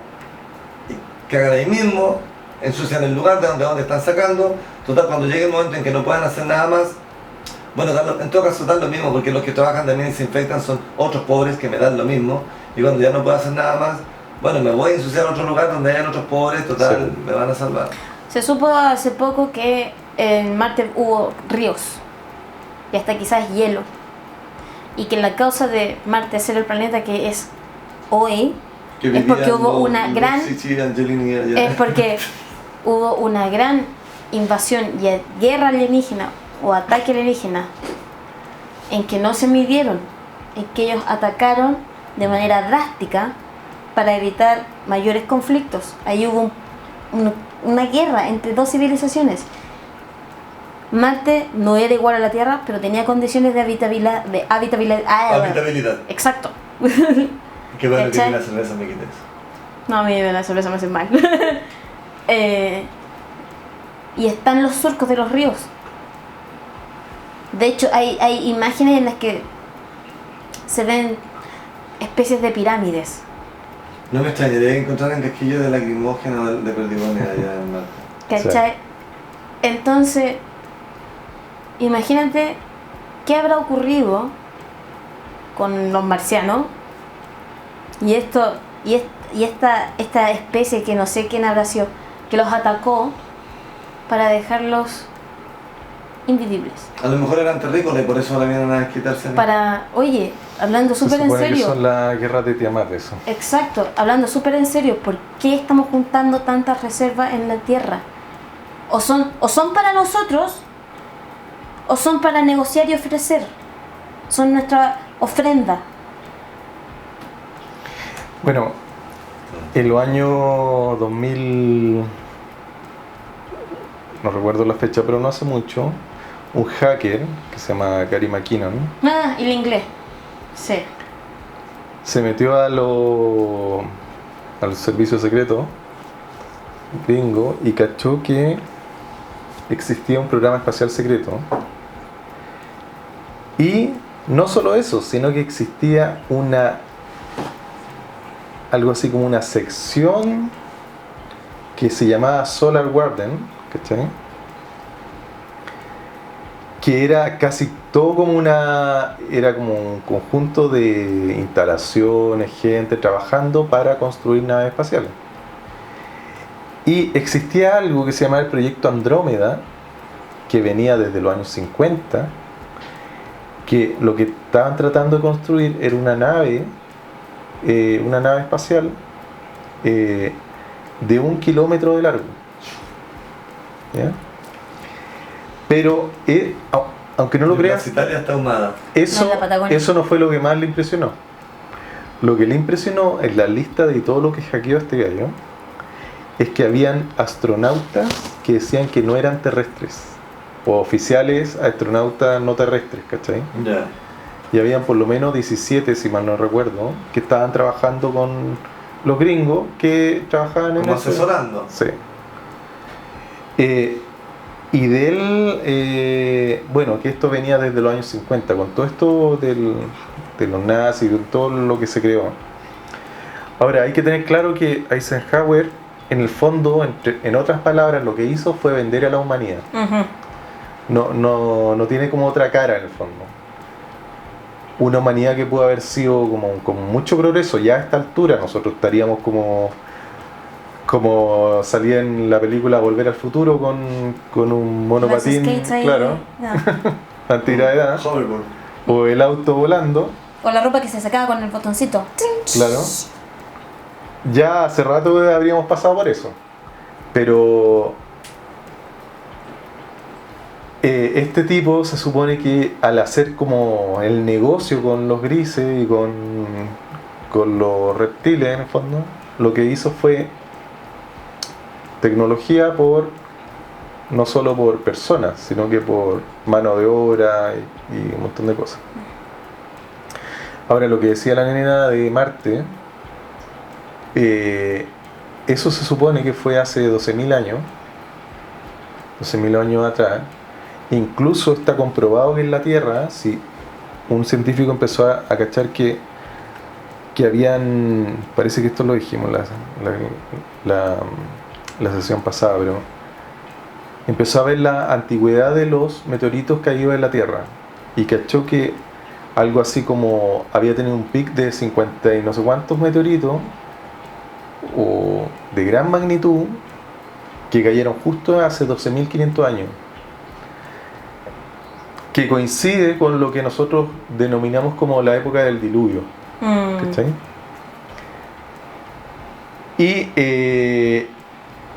y cagan ahí mismo, ensucian el lugar de donde están sacando. Total, cuando llegue el momento en que no puedan hacer nada más, bueno, en todo caso dan lo mismo, porque los que trabajan también y se infectan son otros pobres que me dan lo mismo. Y cuando ya no puedo hacer nada más, bueno, me voy a ensuciar a otro lugar donde hayan otros pobres, total, Sí. me van a salvar. Se supo hace poco que en Marte hubo ríos y hasta quizás hielo. Y que la causa de Marte ser el planeta que es hoy Que es porque vivían hubo una gran... Chichi, Angelini allá. Es porque hubo una gran invasión y guerra alienígena o ataque alienígena en que no se midieron, en que ellos atacaron de manera drástica para evitar mayores conflictos. Ahí hubo una guerra entre dos civilizaciones. Marte no era igual a la Tierra, pero tenía condiciones de habitabilidad. Habitabilidad. Exacto. Qué bueno que ¿Cachai? la cerveza me quites. No, a mí la cerveza me hace mal. Y están los surcos de los ríos. De hecho, hay imágenes en las que se ven especies de pirámides. No me extrañaría encontrar en casquillos de lacrimógeno de perdigones allá en Marte. ¿Cachai? Entonces, imagínate qué habrá ocurrido con los marcianos y esta especie que no sé quién habrá sido, que los atacó para dejarlos invisibles. A lo mejor eran terrícolas y por eso ahora vienen a desquitarse. Oye, hablando Se súper en supone que serio. son las guerras de Tiamat, eso. Exacto, hablando súper en serio, ¿por qué estamos juntando tantas reservas en la Tierra? O son para nosotros, o son para negociar y ofrecer. Son nuestra ofrenda. Bueno, en los años 2000, no recuerdo la fecha, pero no hace mucho, un hacker que se llama Gary McKinnon Ah, y el inglés. Sí. se metió al servicio secreto gringo y cachó que existía un programa espacial secreto. Y no solo eso, sino que existía algo así como una sección que se llamaba Solar Garden, ¿cachai? Que era casi todo como era como un conjunto de instalaciones, gente trabajando para construir naves espaciales. Y existía algo que se llamaba el proyecto Andrómeda, que venía desde los años 50, que lo que estaban tratando de construir era una nave espacial de 1 kilómetro de largo. ¿Ya? Pero, aunque no lo creas, Italia está ahumada. eso, No, en la Patagonia. eso no fue lo que más le impresionó. Lo que le impresionó en la lista de todo lo que hackeó este gallo es que habían astronautas que decían que no eran terrestres, o oficiales astronautas no terrestres, ¿cachai? Ya. Y habían por lo menos 17, si mal no recuerdo, que estaban trabajando con los gringos que trabajaban en Como eso. asesorando. Sí. Y de él, bueno, que esto venía desde los años 50, con todo esto de los nazis, con todo lo que se creó. Ahora, hay que tener claro que Eisenhower, en el fondo, en otras palabras, lo que hizo fue vender a la humanidad. No tiene como otra cara en el fondo. Una humanidad que pudo haber sido como mucho progreso. Ya a esta altura nosotros estaríamos como salía en la película Volver al Futuro con un monopatín, Las skates ahí, claro, ya. antigravedad, Hoverboard. o el auto volando, O la ropa que se sacaba con el botoncito. claro. Ya hace rato habríamos pasado por eso. Pero este tipo se supone que al hacer como el negocio con los grises y con los reptiles en el fondo, lo que hizo fue tecnología no solo por personas, sino que por mano de obra y un montón de cosas. Ahora, lo que decía la nena de Marte, eso se supone que fue hace 12.000 años, 12.000 años atrás. Incluso está comprobado que en la Tierra, si un científico empezó a cachar que habían, parece que esto lo dijimos la sesión pasada, pero empezó a ver la antigüedad de los meteoritos caídos en la Tierra y cachó que algo así como había tenido un pic de 50 y no sé cuántos meteoritos o de gran magnitud que cayeron justo hace 12.500 años, que coincide con lo que nosotros denominamos como la época del diluvio. ¿Cachai? Y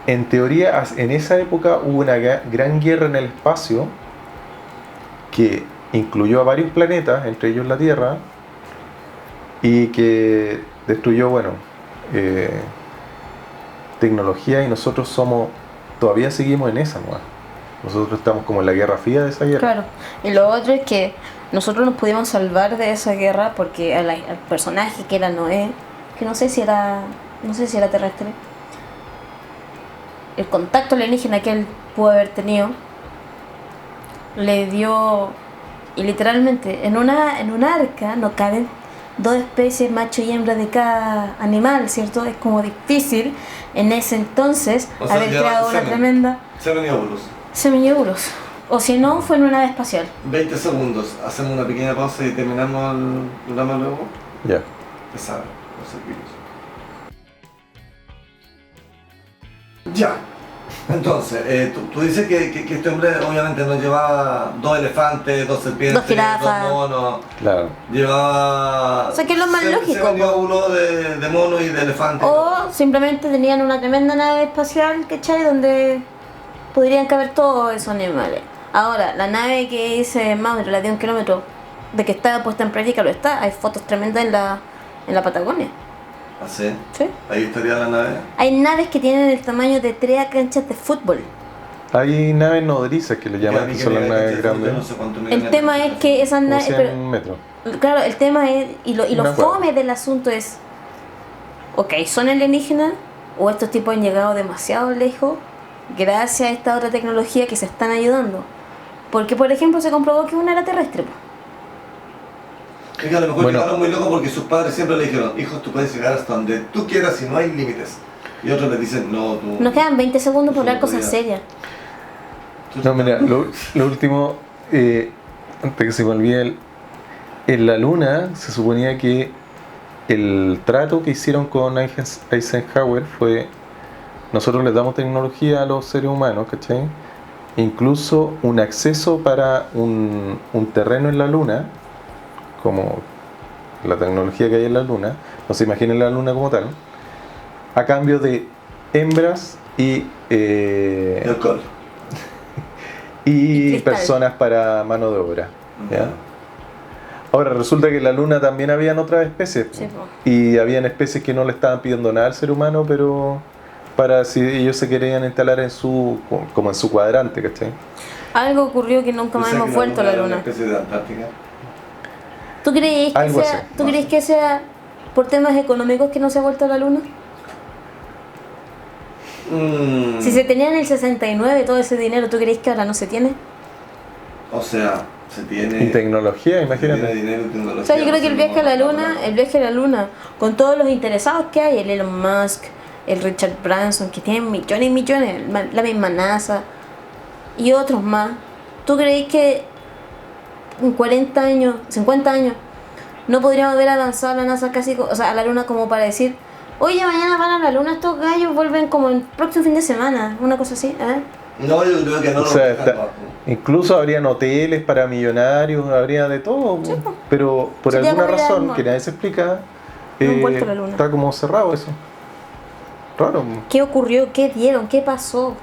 en teoría en esa época hubo una gran guerra en el espacio que incluyó a varios planetas, entre ellos la Tierra, y que destruyó, tecnología, y nosotros todavía seguimos en esa, ¿no? Nosotros estamos como en la guerra fría de esa guerra. Claro, y lo otro es que nosotros nos pudimos salvar de esa guerra porque al personaje que era Noé, que no sé si era terrestre, el contacto alienígena que él pudo haber tenido le dio, y literalmente en una arca no caben dos especies, macho y hembra de cada animal, ¿cierto? Es como difícil en ese entonces haber creado una tremenda semen y óvulos. O si no, fue en una nave espacial. 20 segundos, hacemos una pequeña pausa y terminamos el programa luego. Ya. Ya saben, los servicios. Ya. Entonces, tú dices que este hombre obviamente no llevaba 2 elefantes, 2 serpientes, 2 jirafas, 2 monos. Claro. Llevaba. O sea, que es lo más lógico. Uno de mono y de elefante. O simplemente tenían una tremenda nave espacial, ¿cachai? Donde podrían caber todos esos animales. Ahora, la nave que dice Mauro, la de 1 kilómetro, de que está puesta en práctica, lo está. Hay fotos tremendas en la Patagonia. ¿Ah, sí? Sí. ¿Ahí estaría la nave? Hay naves que tienen el tamaño de 3 canchas de fútbol. Hay naves nodrizas que le llaman, que son las naves grandes. No sé el tema es que esas naves... 100 metros. Claro, el tema es, y lo fome del asunto es, ok, ¿son alienígenas? ¿O estos tipos han llegado demasiado lejos gracias a esta otra tecnología que se están ayudando? Porque, por ejemplo, se comprobó que una era terrestre. Es que a lo mejor llegaron muy locos porque sus padres siempre le dijeron: hijos, tú puedes llegar hasta donde tú quieras y no hay límites. Y otros le dicen: no, tú... Nos quedan 20 segundos para hablar cosas serias. No, mira, lo último, antes que se me olvide, en la Luna se suponía que el trato que hicieron con Eisenhower fue: nosotros les damos tecnología a los seres humanos, ¿cachai? Incluso un acceso para un terreno en la Luna, como la tecnología que hay en la Luna, no se imaginen la Luna como tal, a cambio de hembras y alcohol y personas para mano de obra, ¿ya? Ahora resulta que en la Luna también habían otras especies, sí, y habían especies que no le estaban pidiendo nada al ser humano, pero para si ellos se querían instalar como en su cuadrante, ¿cachai? Algo ocurrió que nunca más hemos vuelto a la Luna. Una especie de Antártica. ¿Tú crees que sea por temas económicos que no se ha vuelto a la Luna? Si se tenía en el 69 todo ese dinero, ¿tú crees que ahora no se tiene? O sea, se tiene... Y tecnología, imagínate. Tiene dinero y tecnología. O sea, yo creo que el viaje a la Luna, con todos los interesados que hay, el Elon Musk, el Richard Branson, que tienen millones y millones, la misma NASA y otros más, ¿tú crees que en 40 años, 50 años, no podríamos haber avanzado a la NASA casi, o sea, a la Luna, como para decir: oye, mañana van a la Luna, estos gallos vuelven como el próximo fin de semana, una cosa así, ¿eh? No, yo creo que no. O sea, incluso habrían hoteles para millonarios, habría de todo, sí, pero por alguna razón que nadie se explica, está como cerrado eso. Raro. ¿Qué ocurrió? ¿Qué dieron? ¿Qué pasó?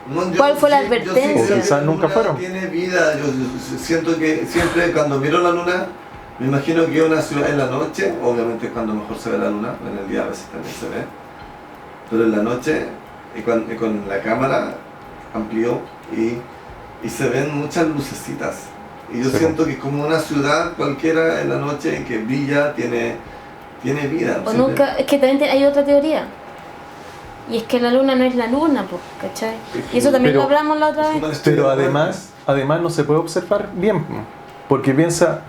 No, ¿Cuál fue la yo sí advertencia? creo que O quizás la nunca luna fueron. Tiene vida. Yo siento que siempre cuando miro la luna, me imagino que una ciudad en la noche, obviamente es cuando mejor se ve la luna, en el día a veces también se ve, pero en la noche, y con la cámara amplió y se ven muchas lucecitas. Y yo Sí. siento que es como una ciudad cualquiera en la noche que brilla, tiene vida. O Siempre- nunca, es que también hay otra teoría. Y es que la luna no es la luna, pues, ¿cachai? Y eso también Pero- lo hablamos la otra es vez. una estrella Pero muerta. además no se puede observar bien, porque piensa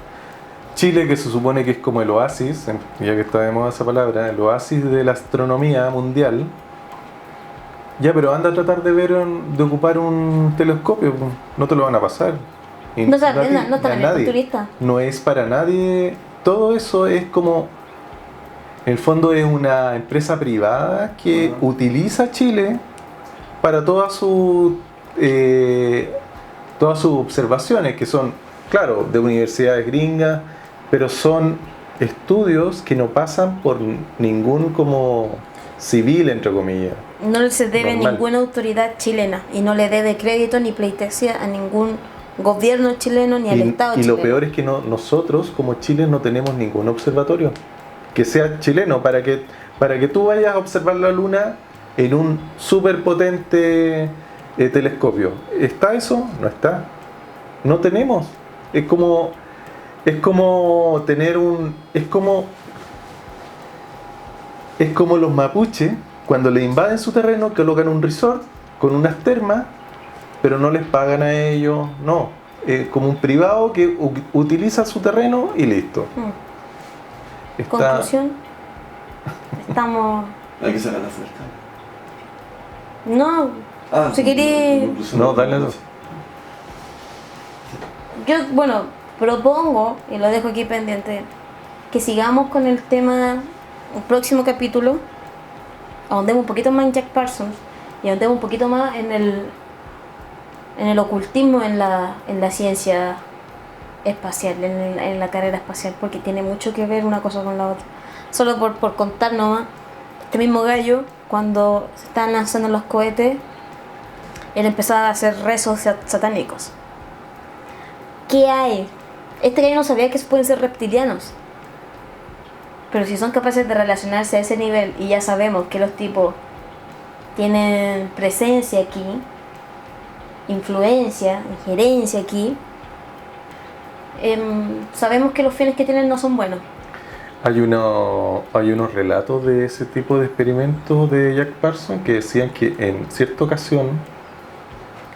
Chile, que se supone que es como el oasis, ya que está de moda esa palabra, el oasis de la astronomía mundial. Ya, pero anda a tratar de ocupar un telescopio, no te lo van a pasar. Y No está a ti, no ni está a en el nadie. turista. No es para nadie. Todo eso es como, en el fondo es una empresa privada que Ajá. utiliza Chile para todas sus observaciones, que son, claro, de universidades gringas, pero son estudios que no pasan por ningún como civil, entre comillas. No se debe Normal. ninguna autoridad chilena y no le debe crédito ni pleitesía a ningún gobierno chileno ni al Estado Y chileno. lo peor es que nosotros como Chile no tenemos ningún observatorio que sea chileno para que tú vayas a observar la luna en un súper potente telescopio. ¿Está eso? No está. No tenemos. Es como tener es como los mapuches cuando le invaden su terreno, colocan un resort con unas termas, pero no les pagan a ellos, no. Es como un privado que utiliza su terreno y listo. Conclusión. Estamos... Hay que sacar la oferta. No, Ah, si querés... conclusión. No, dale tú. Yo, bueno, propongo, y lo dejo aquí pendiente, que sigamos con el tema, un próximo capítulo, ahondemos un poquito más en Jack Parsons y ahondemos un poquito más en el ocultismo en la ciencia espacial, en la carrera espacial, porque tiene mucho que ver una cosa con la otra. Solo por contar nomás, este mismo gallo, cuando se estaban lanzando los cohetes, él empezaba a hacer rezos satánicos. ¿Qué hay? Este gallo no sabía que pueden ser reptilianos. Pero si son capaces de relacionarse a ese nivel y ya sabemos que los tipos tienen presencia aquí, influencia, injerencia aquí, sabemos que los fines que tienen no son buenos. Hay unos relatos de ese tipo de experimentos de Jack Parsons que decían que en cierta ocasión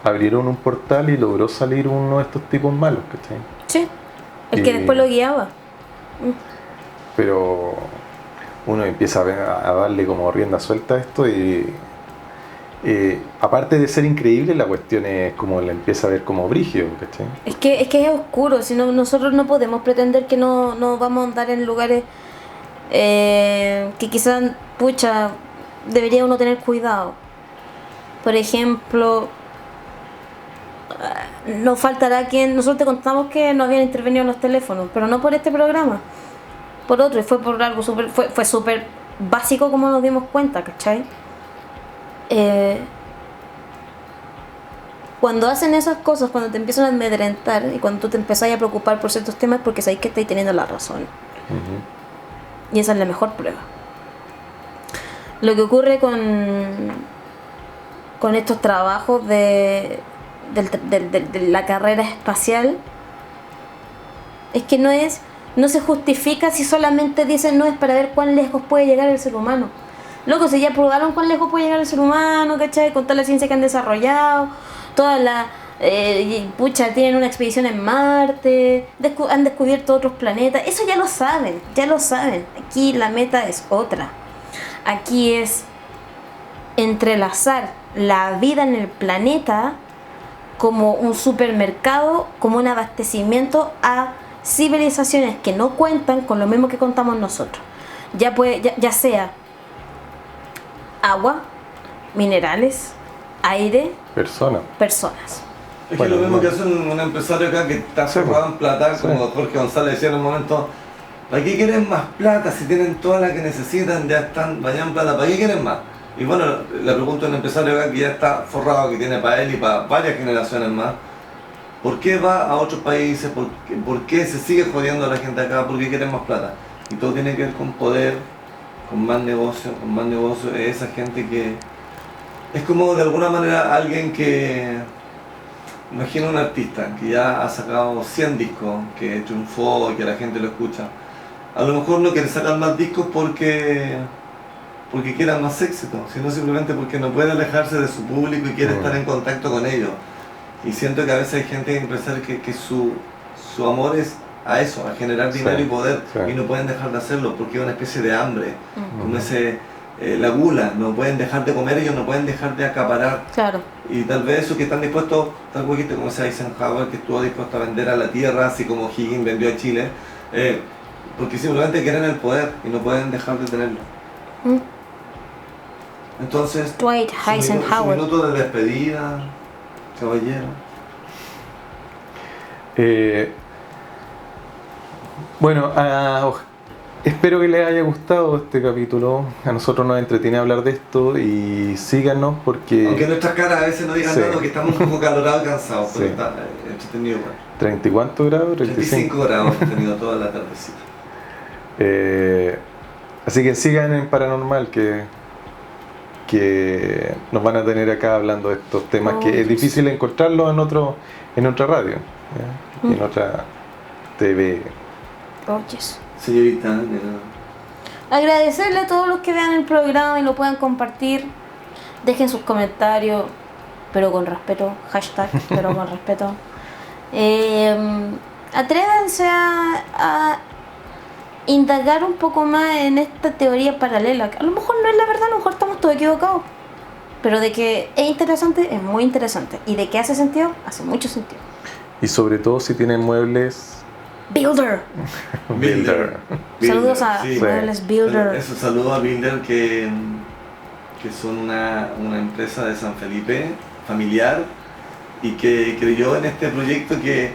abrieron un portal y logró salir uno de estos tipos malos, ¿cachai? Sí, el que Y- después lo guiaba. Pero uno empieza a darle como rienda suelta a esto y aparte de ser increíble, la cuestión es como la empieza a ver como brígido, ¿cachai? Es que es oscuro, si no, nosotros no podemos pretender que no vamos a andar en lugares que quizás, pucha, debería uno tener cuidado. Por ejemplo, nos faltará quien... Nosotros te contamos que no habían intervenido los teléfonos, pero no por este programa, por otro, y fue por algo súper... Fue súper básico como nos dimos cuenta, ¿cachai? Cuando hacen esas cosas, cuando te empiezan a amedrentar y cuando tú te empezás a preocupar por ciertos temas, porque sabéis que estáis teniendo la razón. Ujú. Y esa es la mejor prueba. Lo que ocurre con estos trabajos de la carrera espacial es que no se justifica si solamente dicen no es para ver cuán lejos puede llegar el ser humano. Loco, si ya probaron cuán lejos puede llegar el ser humano, ¿cachai? Con toda la ciencia que han desarrollado, toda la... pucha, tienen una expedición en Marte, han descubierto otros planetas, eso ya lo saben. Aquí la meta es otra. Aquí es entrelazar la vida en el planeta como un supermercado, como un abastecimiento a civilizaciones que no cuentan con lo mismo que contamos nosotros. Ya sea agua, minerales, aire, Personas. personas. Es Bueno, que lo mismo no. que hace un empresario acá que está Sí, forrado en plata, sí. como Jorge González decía en un momento, ¿para qué quieren más plata si tienen toda la que necesitan? Ya están, vayan plata, ¿para qué quieren más? Y bueno, le pregunto a un empresario acá que ya está forrado, que tiene para él y para varias generaciones más, ¿por qué va a otros países? ¿Por qué se sigue jodiendo a la gente acá? ¿Por qué quieren más plata? Y todo tiene que ver con poder, con más negocio, es esa gente que es como de alguna manera alguien que, imagina un artista que ya ha sacado 100 discos, que triunfó y que la gente lo escucha. A lo mejor no quiere sacar más discos porque quiera más éxito, sino simplemente porque no puede alejarse de su público y quiere estar en contacto con ellos. Y siento que a veces hay gente empresaria que su amor es a eso, a generar dinero y poder, y no pueden dejar de hacerlo porque es una especie de hambre, como la gula, no pueden dejar de comer, ellos no pueden dejar de acaparar. Claro. Y tal vez eso que están dispuestos, tal vez como sea Eisenhower, que estuvo dispuesto a vender a la tierra, así como Higgins vendió a Chile, porque simplemente quieren el poder y no pueden dejar de tenerlo. Entonces, Dwight Eisenhower. Su minuto de despedida, caballero. Bueno, espero que les haya gustado este capítulo. A nosotros nos entretiene hablar de esto y síganos porque... Aunque nuestras caras a veces no digan nada, porque estamos un poco calorados y cansados, pero está entretenido igual. ¿30 y cuántos grados? 35 grados hemos tenido toda la tardecita. Así que sigan en Paranormal, que nos van a tener acá hablando de estos temas que es difícil encontrarlos en otra radio, y en otra TV. Señorita, agradecerle a todos los que vean el programa y lo puedan compartir. Dejen sus comentarios, pero con respeto. Hashtag, pero con respeto. Atrévanse a indagar un poco más en esta teoría paralela. A lo mejor no es la verdad, a lo mejor estamos todos equivocados. Pero de que es interesante, es muy interesante. Y de que hace sentido, hace mucho sentido. Y sobre todo si tienen muebles... Builder. Saludos a Muebles Builder. Eso, saludos a Builder, que son una empresa de San Felipe, familiar, y que creyó en este proyecto que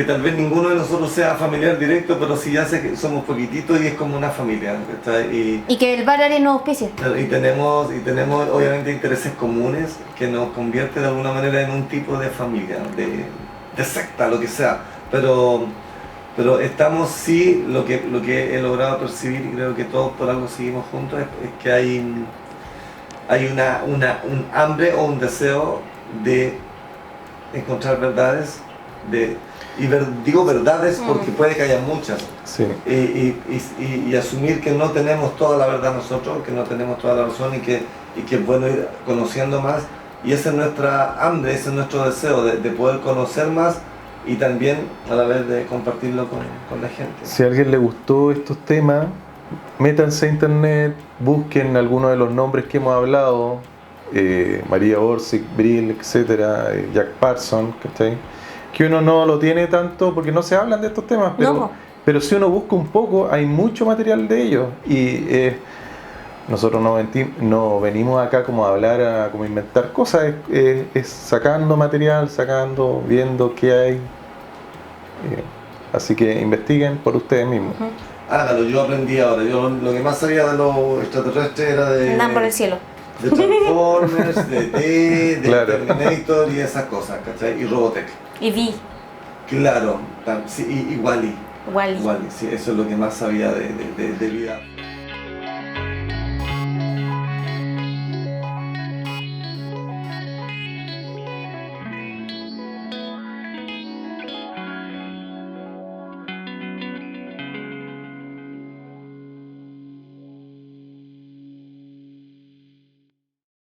tal vez ninguno de nosotros sea familiar directo, pero sí ya sé que somos poquititos y es como una familia. Y que el bar Aries nos auspicia. Y tenemos obviamente intereses comunes que nos convierte de alguna manera en un tipo de familia, de secta, lo que sea. Pero estamos lo que he logrado percibir, y creo que todos por algo seguimos juntos, es que hay un hambre o un deseo de encontrar verdades, digo verdades porque puede que haya muchas, y asumir que no tenemos toda la verdad nosotros, que no tenemos toda la razón, y que es bueno ir conociendo más, y esa es nuestra hambre, ese es nuestro deseo de poder conocer más y también a la vez de compartirlo con la gente. Si a alguien le gustó estos temas, métanse a internet, busquen algunos de los nombres que hemos hablado, María Orsic, Brill, etcétera, Jack Parsons, ¿cachai? Que uno no lo tiene tanto porque no se hablan de estos temas, pero si uno busca un poco, hay mucho material de ellos, y nosotros no venimos acá como a hablar, como a inventar cosas, es sacando material, viendo qué hay. Así que investiguen por ustedes mismos. Hágalo, yo aprendí ahora. Yo lo que más sabía de los extraterrestres era de... Andan por el cielo. De Transformers, de de Terminator y esas cosas, ¿cachai? Y Robotech. Y Vi. Claro, sí, y Wall-E. Wall-E. Sí, eso es lo que más sabía de vida.